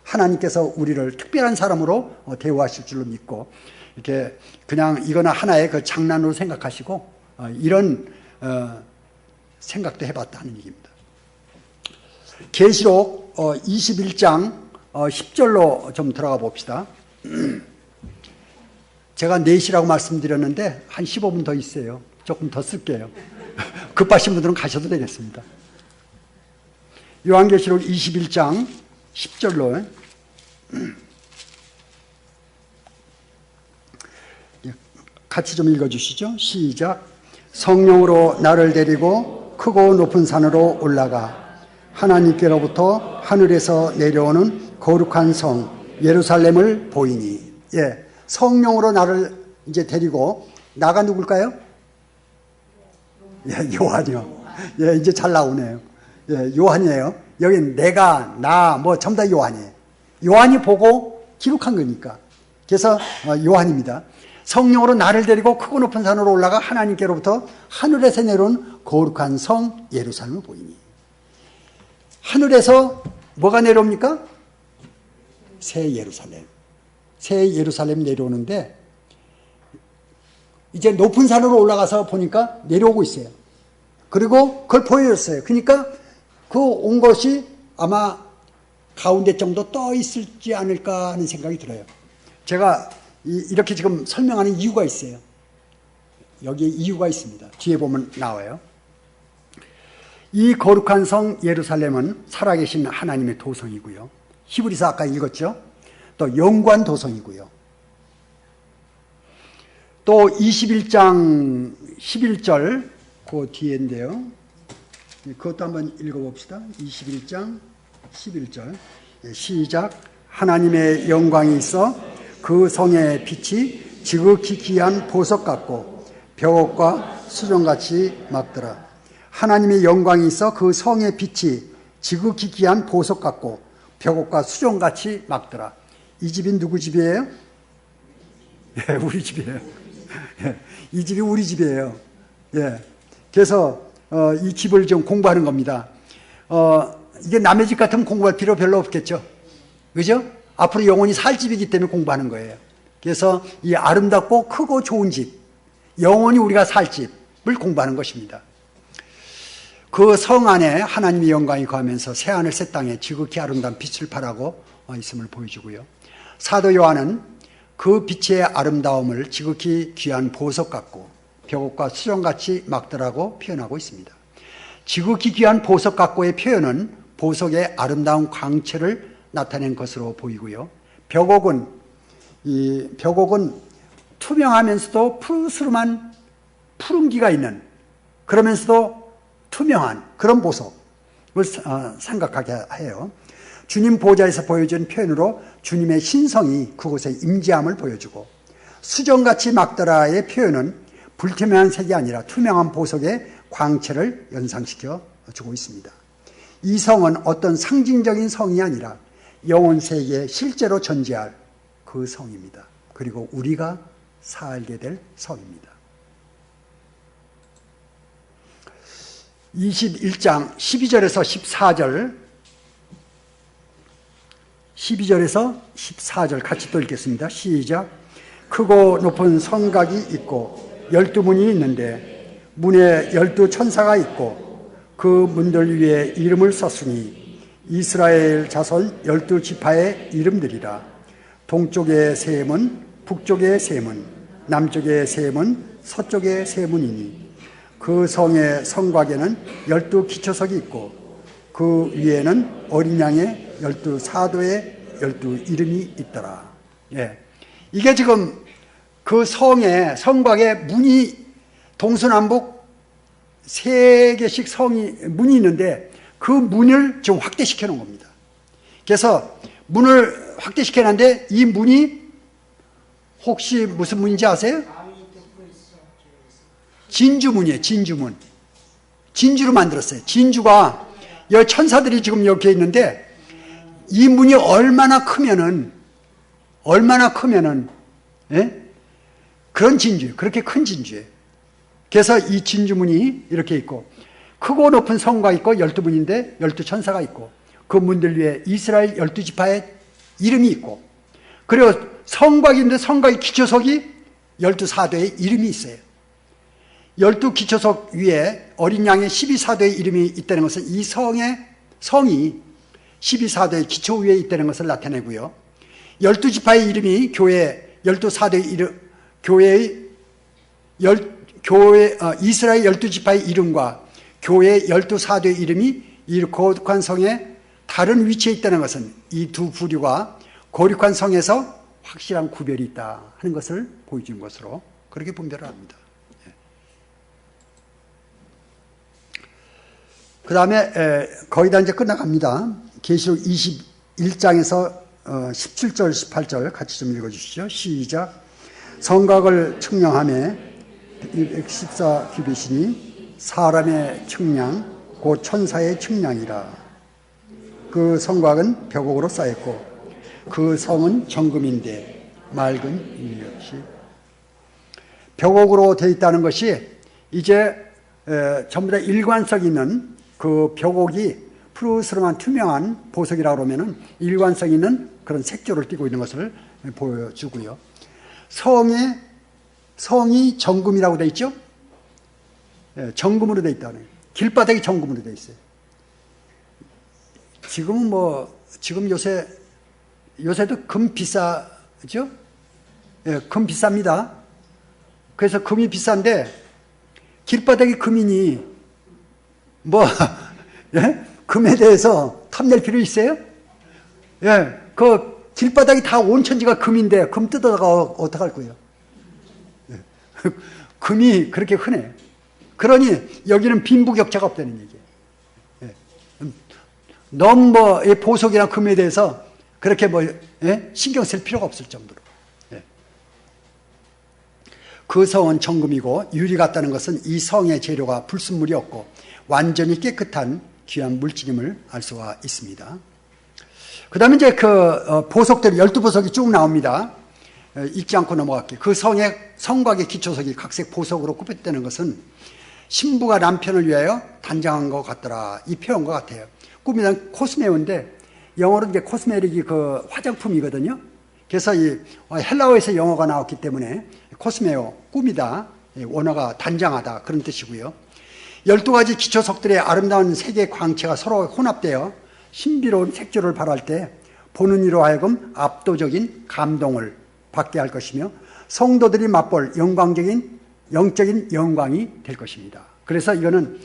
하나님께서 우리를 특별한 사람으로 대우하실 줄로 믿고 이렇게 그냥 이거는 하나의 그 장난으로 생각하시고 이런 생각도 해봤다는 얘기입니다. 계시록 21장 10절로 좀 들어가 봅시다. 제가 4시라고 말씀드렸는데 한 15분 더 있어요. 조금 더 쓸게요. 급하신 분들은 가셔도 되겠습니다. 요한계시록 21장 10절로 같이 좀 읽어주시죠. 시작. 성령으로 나를 데리고 크고 높은 산으로 올라가 하나님께로부터 하늘에서 내려오는 거룩한 성 예루살렘을 보이니. 예, 성령으로 나를 이제 데리고 나가 누굴까요? 예, 요한이요. 예, 이제 잘 나오네요. 예, 요한이에요. 여긴 내가, 나, 뭐 전부 다 요한이에요. 요한이 보고 기록한 거니까. 그래서 요한입니다. 성령으로 나를 데리고 크고 높은 산으로 올라가 하나님께로부터 하늘에서 내려온 거룩한 성 예루살렘을 보이니. 하늘에서 뭐가 내려옵니까? 새 예루살렘. 새 예루살렘 내려오는데 이제 높은 산으로 올라가서 보니까 내려오고 있어요. 그리고 그걸 보여줬어요. 그러니까 그 온 것이 아마 가운데 정도 떠 있을지 않을까 하는 생각이 들어요. 제가 이렇게 지금 설명하는 이유가 있어요. 여기에 이유가 있습니다. 뒤에 보면 나와요. 이 거룩한 성 예루살렘은 살아계신 하나님의 도성이고요. 히브리서 아까 읽었죠? 또 영구한 도성이고요. 또 21장 11절 그 뒤에인데요. 그것도 한번 읽어봅시다. 21장 11절 시작. 하나님의 영광이 있어 그 성의 빛이 지극히 귀한 보석 같고 벽옥과 수정같이 막더라. 하나님의 영광이 있어 그 성의 빛이 지극히 귀한 보석 같고 벽옥과 수정같이 막더라. 이 집이 누구 집이에요? 예, 우리 집이에요. 예, 이 집이 우리 집이에요. 예, 그래서 이 집을 좀 공부하는 겁니다. 이게 남의 집 같으면 공부할 필요 별로 없겠죠. 그죠? 앞으로 영원히 살 집이기 때문에 공부하는 거예요. 그래서 이 아름답고 크고 좋은 집, 영원히 우리가 살 집을 공부하는 것입니다. 그 성 안에 하나님의 영광이 거하면서 새하늘 새 땅에 지극히 아름다운 빛을 발하고 있음을 보여주고요. 사도 요한은 그 빛의 아름다움을 지극히 귀한 보석 같고 벽옥과 수정같이 막더라고 표현하고 있습니다. 지극히 귀한 보석 같고의 표현은 보석의 아름다운 광채를 나타낸 것으로 보이고요. 벽옥은 투명하면서도 푸르스름한 푸른기가 있는, 그러면서도 투명한 그런 보석을 생각하게 해요. 주님 보좌에서 보여준 표현으로 주님의 신성이 그곳에 임재함을 보여주고, 수정같이 막더라의 표현은 불투명한 색이 아니라 투명한 보석의 광채를 연상시켜 주고 있습니다. 이 성은 어떤 상징적인 성이 아니라 영혼 세계에 실제로 존재할 그 성입니다. 그리고 우리가 살게 될 성입니다. 21장 12절에서 14절 12절에서 14절 같이 또 읽겠습니다. 시작. 크고 높은 성곽이 있고 12문이 있는데 문에 12천사가 있고 그 문들 위에 이름을 썼으니 이스라엘 자손 12지파의 이름들이라. 동쪽의 세 문, 북쪽의 세 문, 남쪽의 세 문, 서쪽의 세 문이니 그 성의 성곽에는 12기초석이 있고 그 위에는 어린 양의 12사도의 12 이름이 있더라. 예. 이게 지금 그 성곽에 문이 동서남북 3개씩 문이 있는데 그 문을 지금 확대시켜 놓은 겁니다. 그래서 문을 확대시켜 놨는데 이 문이 혹시 무슨 문인지 아세요? 진주문이에요. 진주문. 진주로 만들었어요. 진주가 여기 천사들이 지금 여기 있는데 이 문이 얼마나 크면은 예? 그런 진주예요. 그렇게 큰 진주예요. 그래서 이 진주문이 이렇게 있고 크고 높은 성곽이 있고 12문인데 12천사가 있고 그 문들 위에 이스라엘 12지파의 이름이 있고 그리고 성곽인데 성곽의 기초석이 12사도의 이름이 있어요. 12기초석 위에 어린 양의 12사도의 이름이 있다는 것은 이 성이 12사도의 기초 위에 있다는 것을 나타내고요. 12지파의 이름이 교회 12사도의 이름, 이스라엘 12지파의 이름과 교회 12사도의 이름이 이 거룩한 성에 다른 위치에 있다는 것은 이 두 부류가 거룩한 성에서 확실한 구별이 있다 하는 것을 보여주는 것으로 그렇게 분별을 합니다. 그 다음에 거의 다 이제 끝나갑니다. 계시록 21장에서 17절, 18절 같이 좀 읽어주시죠. 시작. 성곽을 측량하며 114규빗이니 사람의 측량, 곧 천사의 측량이라. 그 성곽은 벽옥으로 쌓였고 그 성은 정금인데 맑은 일 없이. 벽옥으로 되어 있다는 것이 이제 전부 다 일관성 있는 그 벽옥이 푸르스름한 투명한 보석이라고 하면은 일관성 있는 그런 색조를 띠고 있는 것을 보여주고요. 성이 정금이라고 되어 있죠? 예, 정금으로 되어 있다는. 길바닥이 정금으로 되어 있어요. 지금 요새도 금 비싸죠? 예, 금 비쌉니다. 그래서 금이 비싼데 길바닥이 금이니 예? 금에 대해서 탐낼 필요 있어요? 예, 그 길바닥이 다 온천지가 금인데 금 뜯어다가 어떡할 거예요? 예. 금이 그렇게 흔해. 그러니 여기는 빈부격차가 없다는 얘기예요. 예. 너무 보석이나 금에 대해서 그렇게 예? 신경 쓸 필요가 없을 정도로. 예. 그 성은 정금이고 유리 같다는 것은 이 성의 재료가 불순물이 없고 완전히 깨끗한 귀한 물질임을 알 수가 있습니다. 그 다음에 이제 보석들이 12보석이 쭉 나옵니다. 읽지 않고 넘어갈게요. 그 성곽의 기초석이 각색 보석으로 굽혔다는 것은 신부가 남편을 위하여 단장한 것 같더라. 이 표현과 같아요. 꿈이란 코스메오인데 영어로 이제 코스메릭이 그 화장품이거든요. 그래서 이 헬라어에서 영어가 나왔기 때문에 코스메오, 꿈이다. 원어가 단장하다. 그런 뜻이고요. 12가지 기초석들의 아름다운 색의 광채가 서로 혼합되어 신비로운 색조를 발할 때 보는 이로 하여금 압도적인 감동을 받게 할 것이며 성도들이 맛볼 영적인 영광이 될 것입니다. 그래서 이거는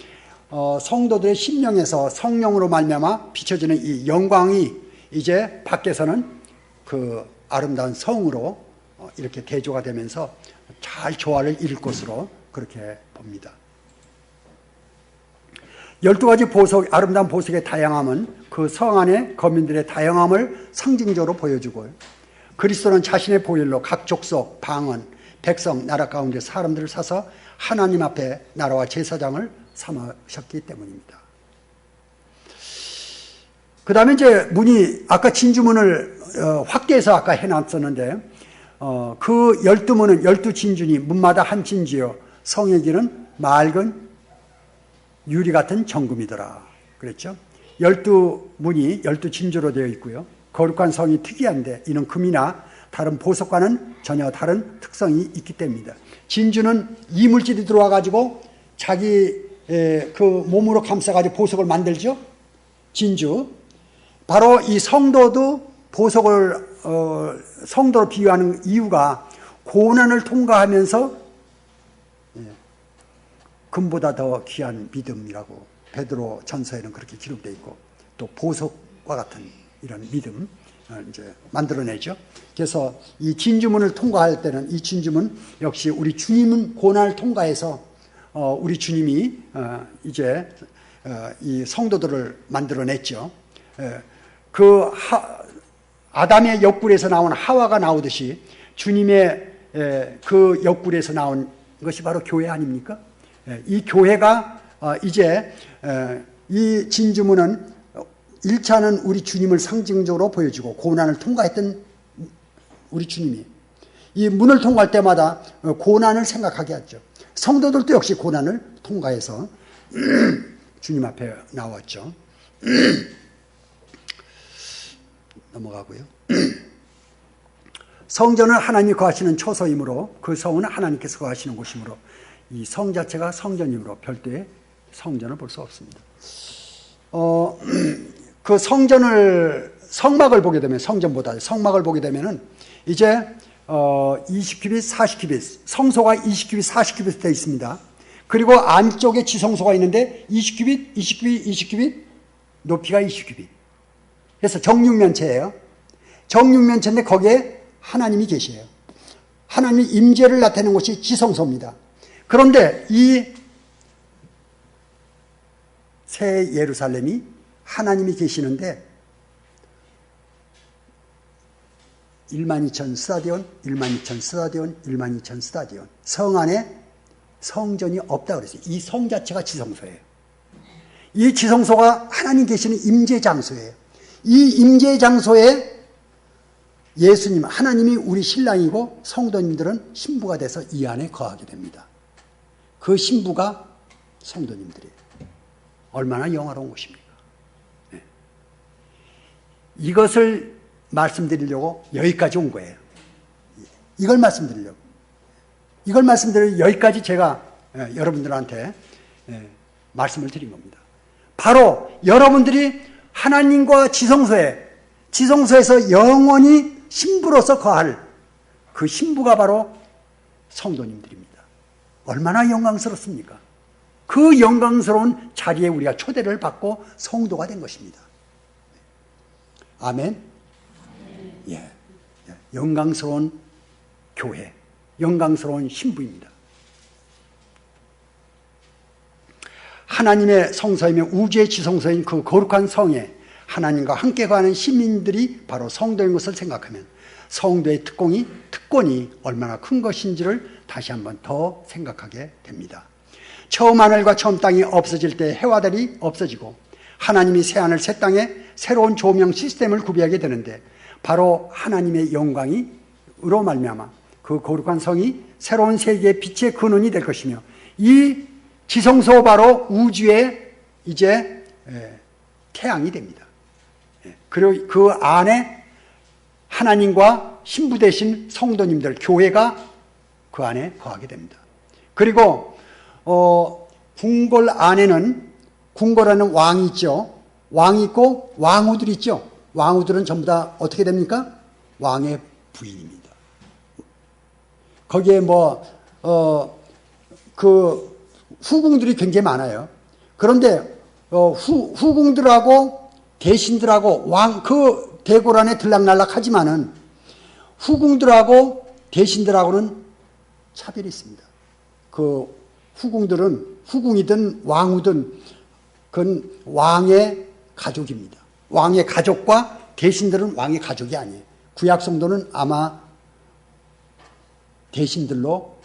성도들의 심령에서 성령으로 말미암아 비춰지는 이 영광이 이제 밖에서는 그 아름다운 성으로 이렇게 대조가 되면서 잘 조화를 이룰 것으로 그렇게 봅니다. 12가지 보석, 아름다운 보석의 다양함은 그 성 안의 거민들의 다양함을 상징적으로 보여주고 그리스도는 자신의 보혈로 각 족속, 방언, 백성, 나라 가운데 사람들을 사서 하나님 앞에 나라와 제사장을 삼으셨기 때문입니다. 그 다음에 이제 문이, 아까 진주문을 확대해서 아까 해놨었는데, 그 12문은 12진주니 문마다 한 진주요. 성의 길은 맑은 유리 같은 정금이더라. 그랬죠? 12문이 12진주로 되어 있고요. 거룩한 성이 특이한데 이는 금이나 다른 보석과는 전혀 다른 특성이 있기 때문입니다. 진주는 이물질이 들어와 가지고 자기 그 몸으로 감싸 가지고 보석을 만들죠. 진주. 바로 이 성도도 보석을 성도로 비유하는 이유가 고난을 통과하면서 금보다 더 귀한 믿음이라고 베드로 전서에는 그렇게 기록되어 있고, 또 보석과 같은 이런 믿음 이제 만들어내죠. 그래서 이 진주문을 통과할 때는 이 진주문 역시 우리 주님은 고난을 통과해서 우리 주님이 이제 이 성도들을 만들어냈죠. 그 아담의 옆구리에서 나온 하와가 나오듯이 주님의 그 옆구리에서 나온 것이 바로 교회 아닙니까? 이 교회가 이제 이 진주문은 1차는 우리 주님을 상징적으로 보여주고 고난을 통과했던 우리 주님이 이 문을 통과할 때마다 고난을 생각하게 하죠. 성도들도 역시 고난을 통과해서 주님 앞에 나왔죠. 넘어가고요. 성전은 하나님이 거하시는 처소이므로 그 성은 하나님께서 거하시는 곳이므로 이 성 자체가 성전이므로 별도의 성전을 볼 수 없습니다. 그 성막을 보게 되면, 성전보다 성막을 보게 되면은 이제 20큐빗, 40큐빗, 성소가 20큐빗, 40큐빗 되어 있습니다. 그리고 안쪽에 지성소가 있는데 20큐빗, 20큐빗, 20큐빗, 높이가 20큐빗. 그래서 정육면체예요. 정육면체인데 거기에 하나님이 계셔요. 하나님의 임재를 나타내는 곳이 지성소입니다. 그런데 이 새 예루살렘이 하나님이 계시는데 12,000 스타디온, 12,000 스타디온, 12,000 스타디온. 성 안에 성전이 없다고 그랬어요. 이 성 자체가 지성소예요. 이 지성소가 하나님 계시는 임재 장소예요. 이 임재 장소에 예수님, 하나님이 우리 신랑이고 성도님들은 신부가 돼서 이 안에 거하게 됩니다. 그 신부가 성도님들이에요. 얼마나 영화로운 것입니까? 네. 이것을 말씀드리려고 여기까지 온 거예요. 이걸 말씀드리려고. 이걸 말씀드리려고 여기까지 제가 여러분들한테 말씀을 드린 겁니다. 바로 여러분들이 하나님과 지성소에서 영원히 신부로서 거할 그 신부가 바로 성도님들입니다. 얼마나 영광스럽습니까? 그 영광스러운 자리에 우리가 초대를 받고 성도가 된 것입니다. 아멘. 예. 영광스러운 교회, 영광스러운 신부입니다. 하나님의 성소이며 우주의 지성소인 그 거룩한 성에 하나님과 함께 가는 시민들이 바로 성도인 것을 생각하면 성도의 특권이 얼마나 큰 것인지를 다시 한번 더 생각하게 됩니다. 처음 하늘과 처음 땅이 없어질 때 해와 달이 없어지고 하나님이 새 하늘 새 땅에 새로운 조명 시스템을 구비하게 되는데 바로 하나님의 영광이로 말미암아 그 거룩한 성이 새로운 세계의 빛의 근원이 될 것이며 이 지성소 바로 우주의 이제 태양이 됩니다. 그리고 그 안에 하나님과 신부 되신 성도님들, 교회가 그 안에 거하게 됩니다. 그리고 궁궐 안에는 궁궐에는 왕이 있죠. 왕이 있고 왕후들이 있죠. 왕후들은 전부 다 어떻게 됩니까? 왕의 부인입니다. 거기에 그 후궁들이 굉장히 많아요. 그런데 후궁들하고 대신들하고 그 대궐 안에 들락날락 하지만은 후궁들하고 대신들하고는 차별이 있습니다. 그 후궁이든 왕후든 그건 왕의 가족입니다. 왕의 가족과 대신들은 왕의 가족이 아니에요. 구약 성도는 아마 대신들로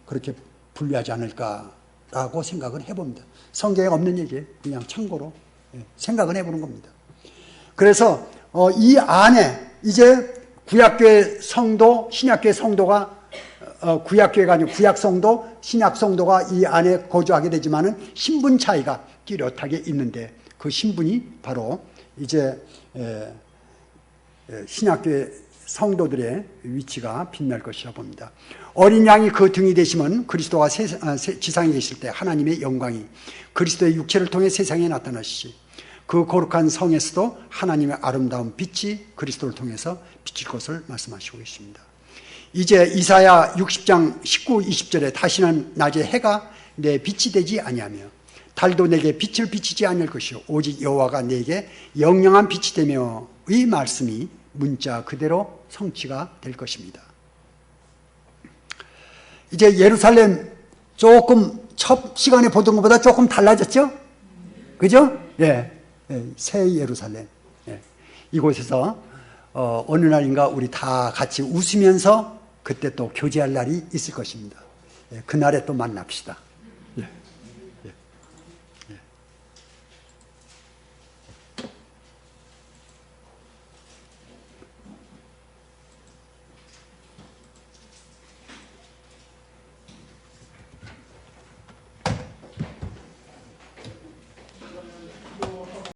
그렇게 분류하지 않을까라고 생각을 해봅니다. 성경에 없는 얘기예요. 그냥 참고로 생각은 해보는 겁니다. 그래서 이 안에 이제 구약교회 성도, 신약교회 성도가 구약교회가 아니고 구약 성도, 신약 성도가 이 안에 거주하게 되지만은 신분 차이가 뚜렷하게 있는데 그 신분이 바로 이제 신약교회 성도들의 위치가 빛날 것이라 봅니다. 어린 양이 그 등이 되시면 그리스도가 지상에 계실 때 하나님의 영광이 그리스도의 육체를 통해 세상에 나타나시지 그 거룩한 성에서도 하나님의 아름다운 빛이 그리스도를 통해서 비칠 것을 말씀하시고 계십니다. 이제 이사야 60장 19, 20절에 다시는 낮에 해가 내 빛이 되지 아니하며 달도 내게 빛을 비치지 않을 것이요 오직 여호와가 내게 영영한 빛이 되며의 말씀이 문자 그대로 성취가 될 것입니다. 이제 예루살렘 조금 첫 시간에 보던 것보다 조금 달라졌죠? 그죠? 예. 새 예루살렘. 예. 이곳에서 어느 날인가 우리 다 같이 웃으면서 그때 또 교제할 날이 있을 것입니다. 예. 그날에 또 만납시다.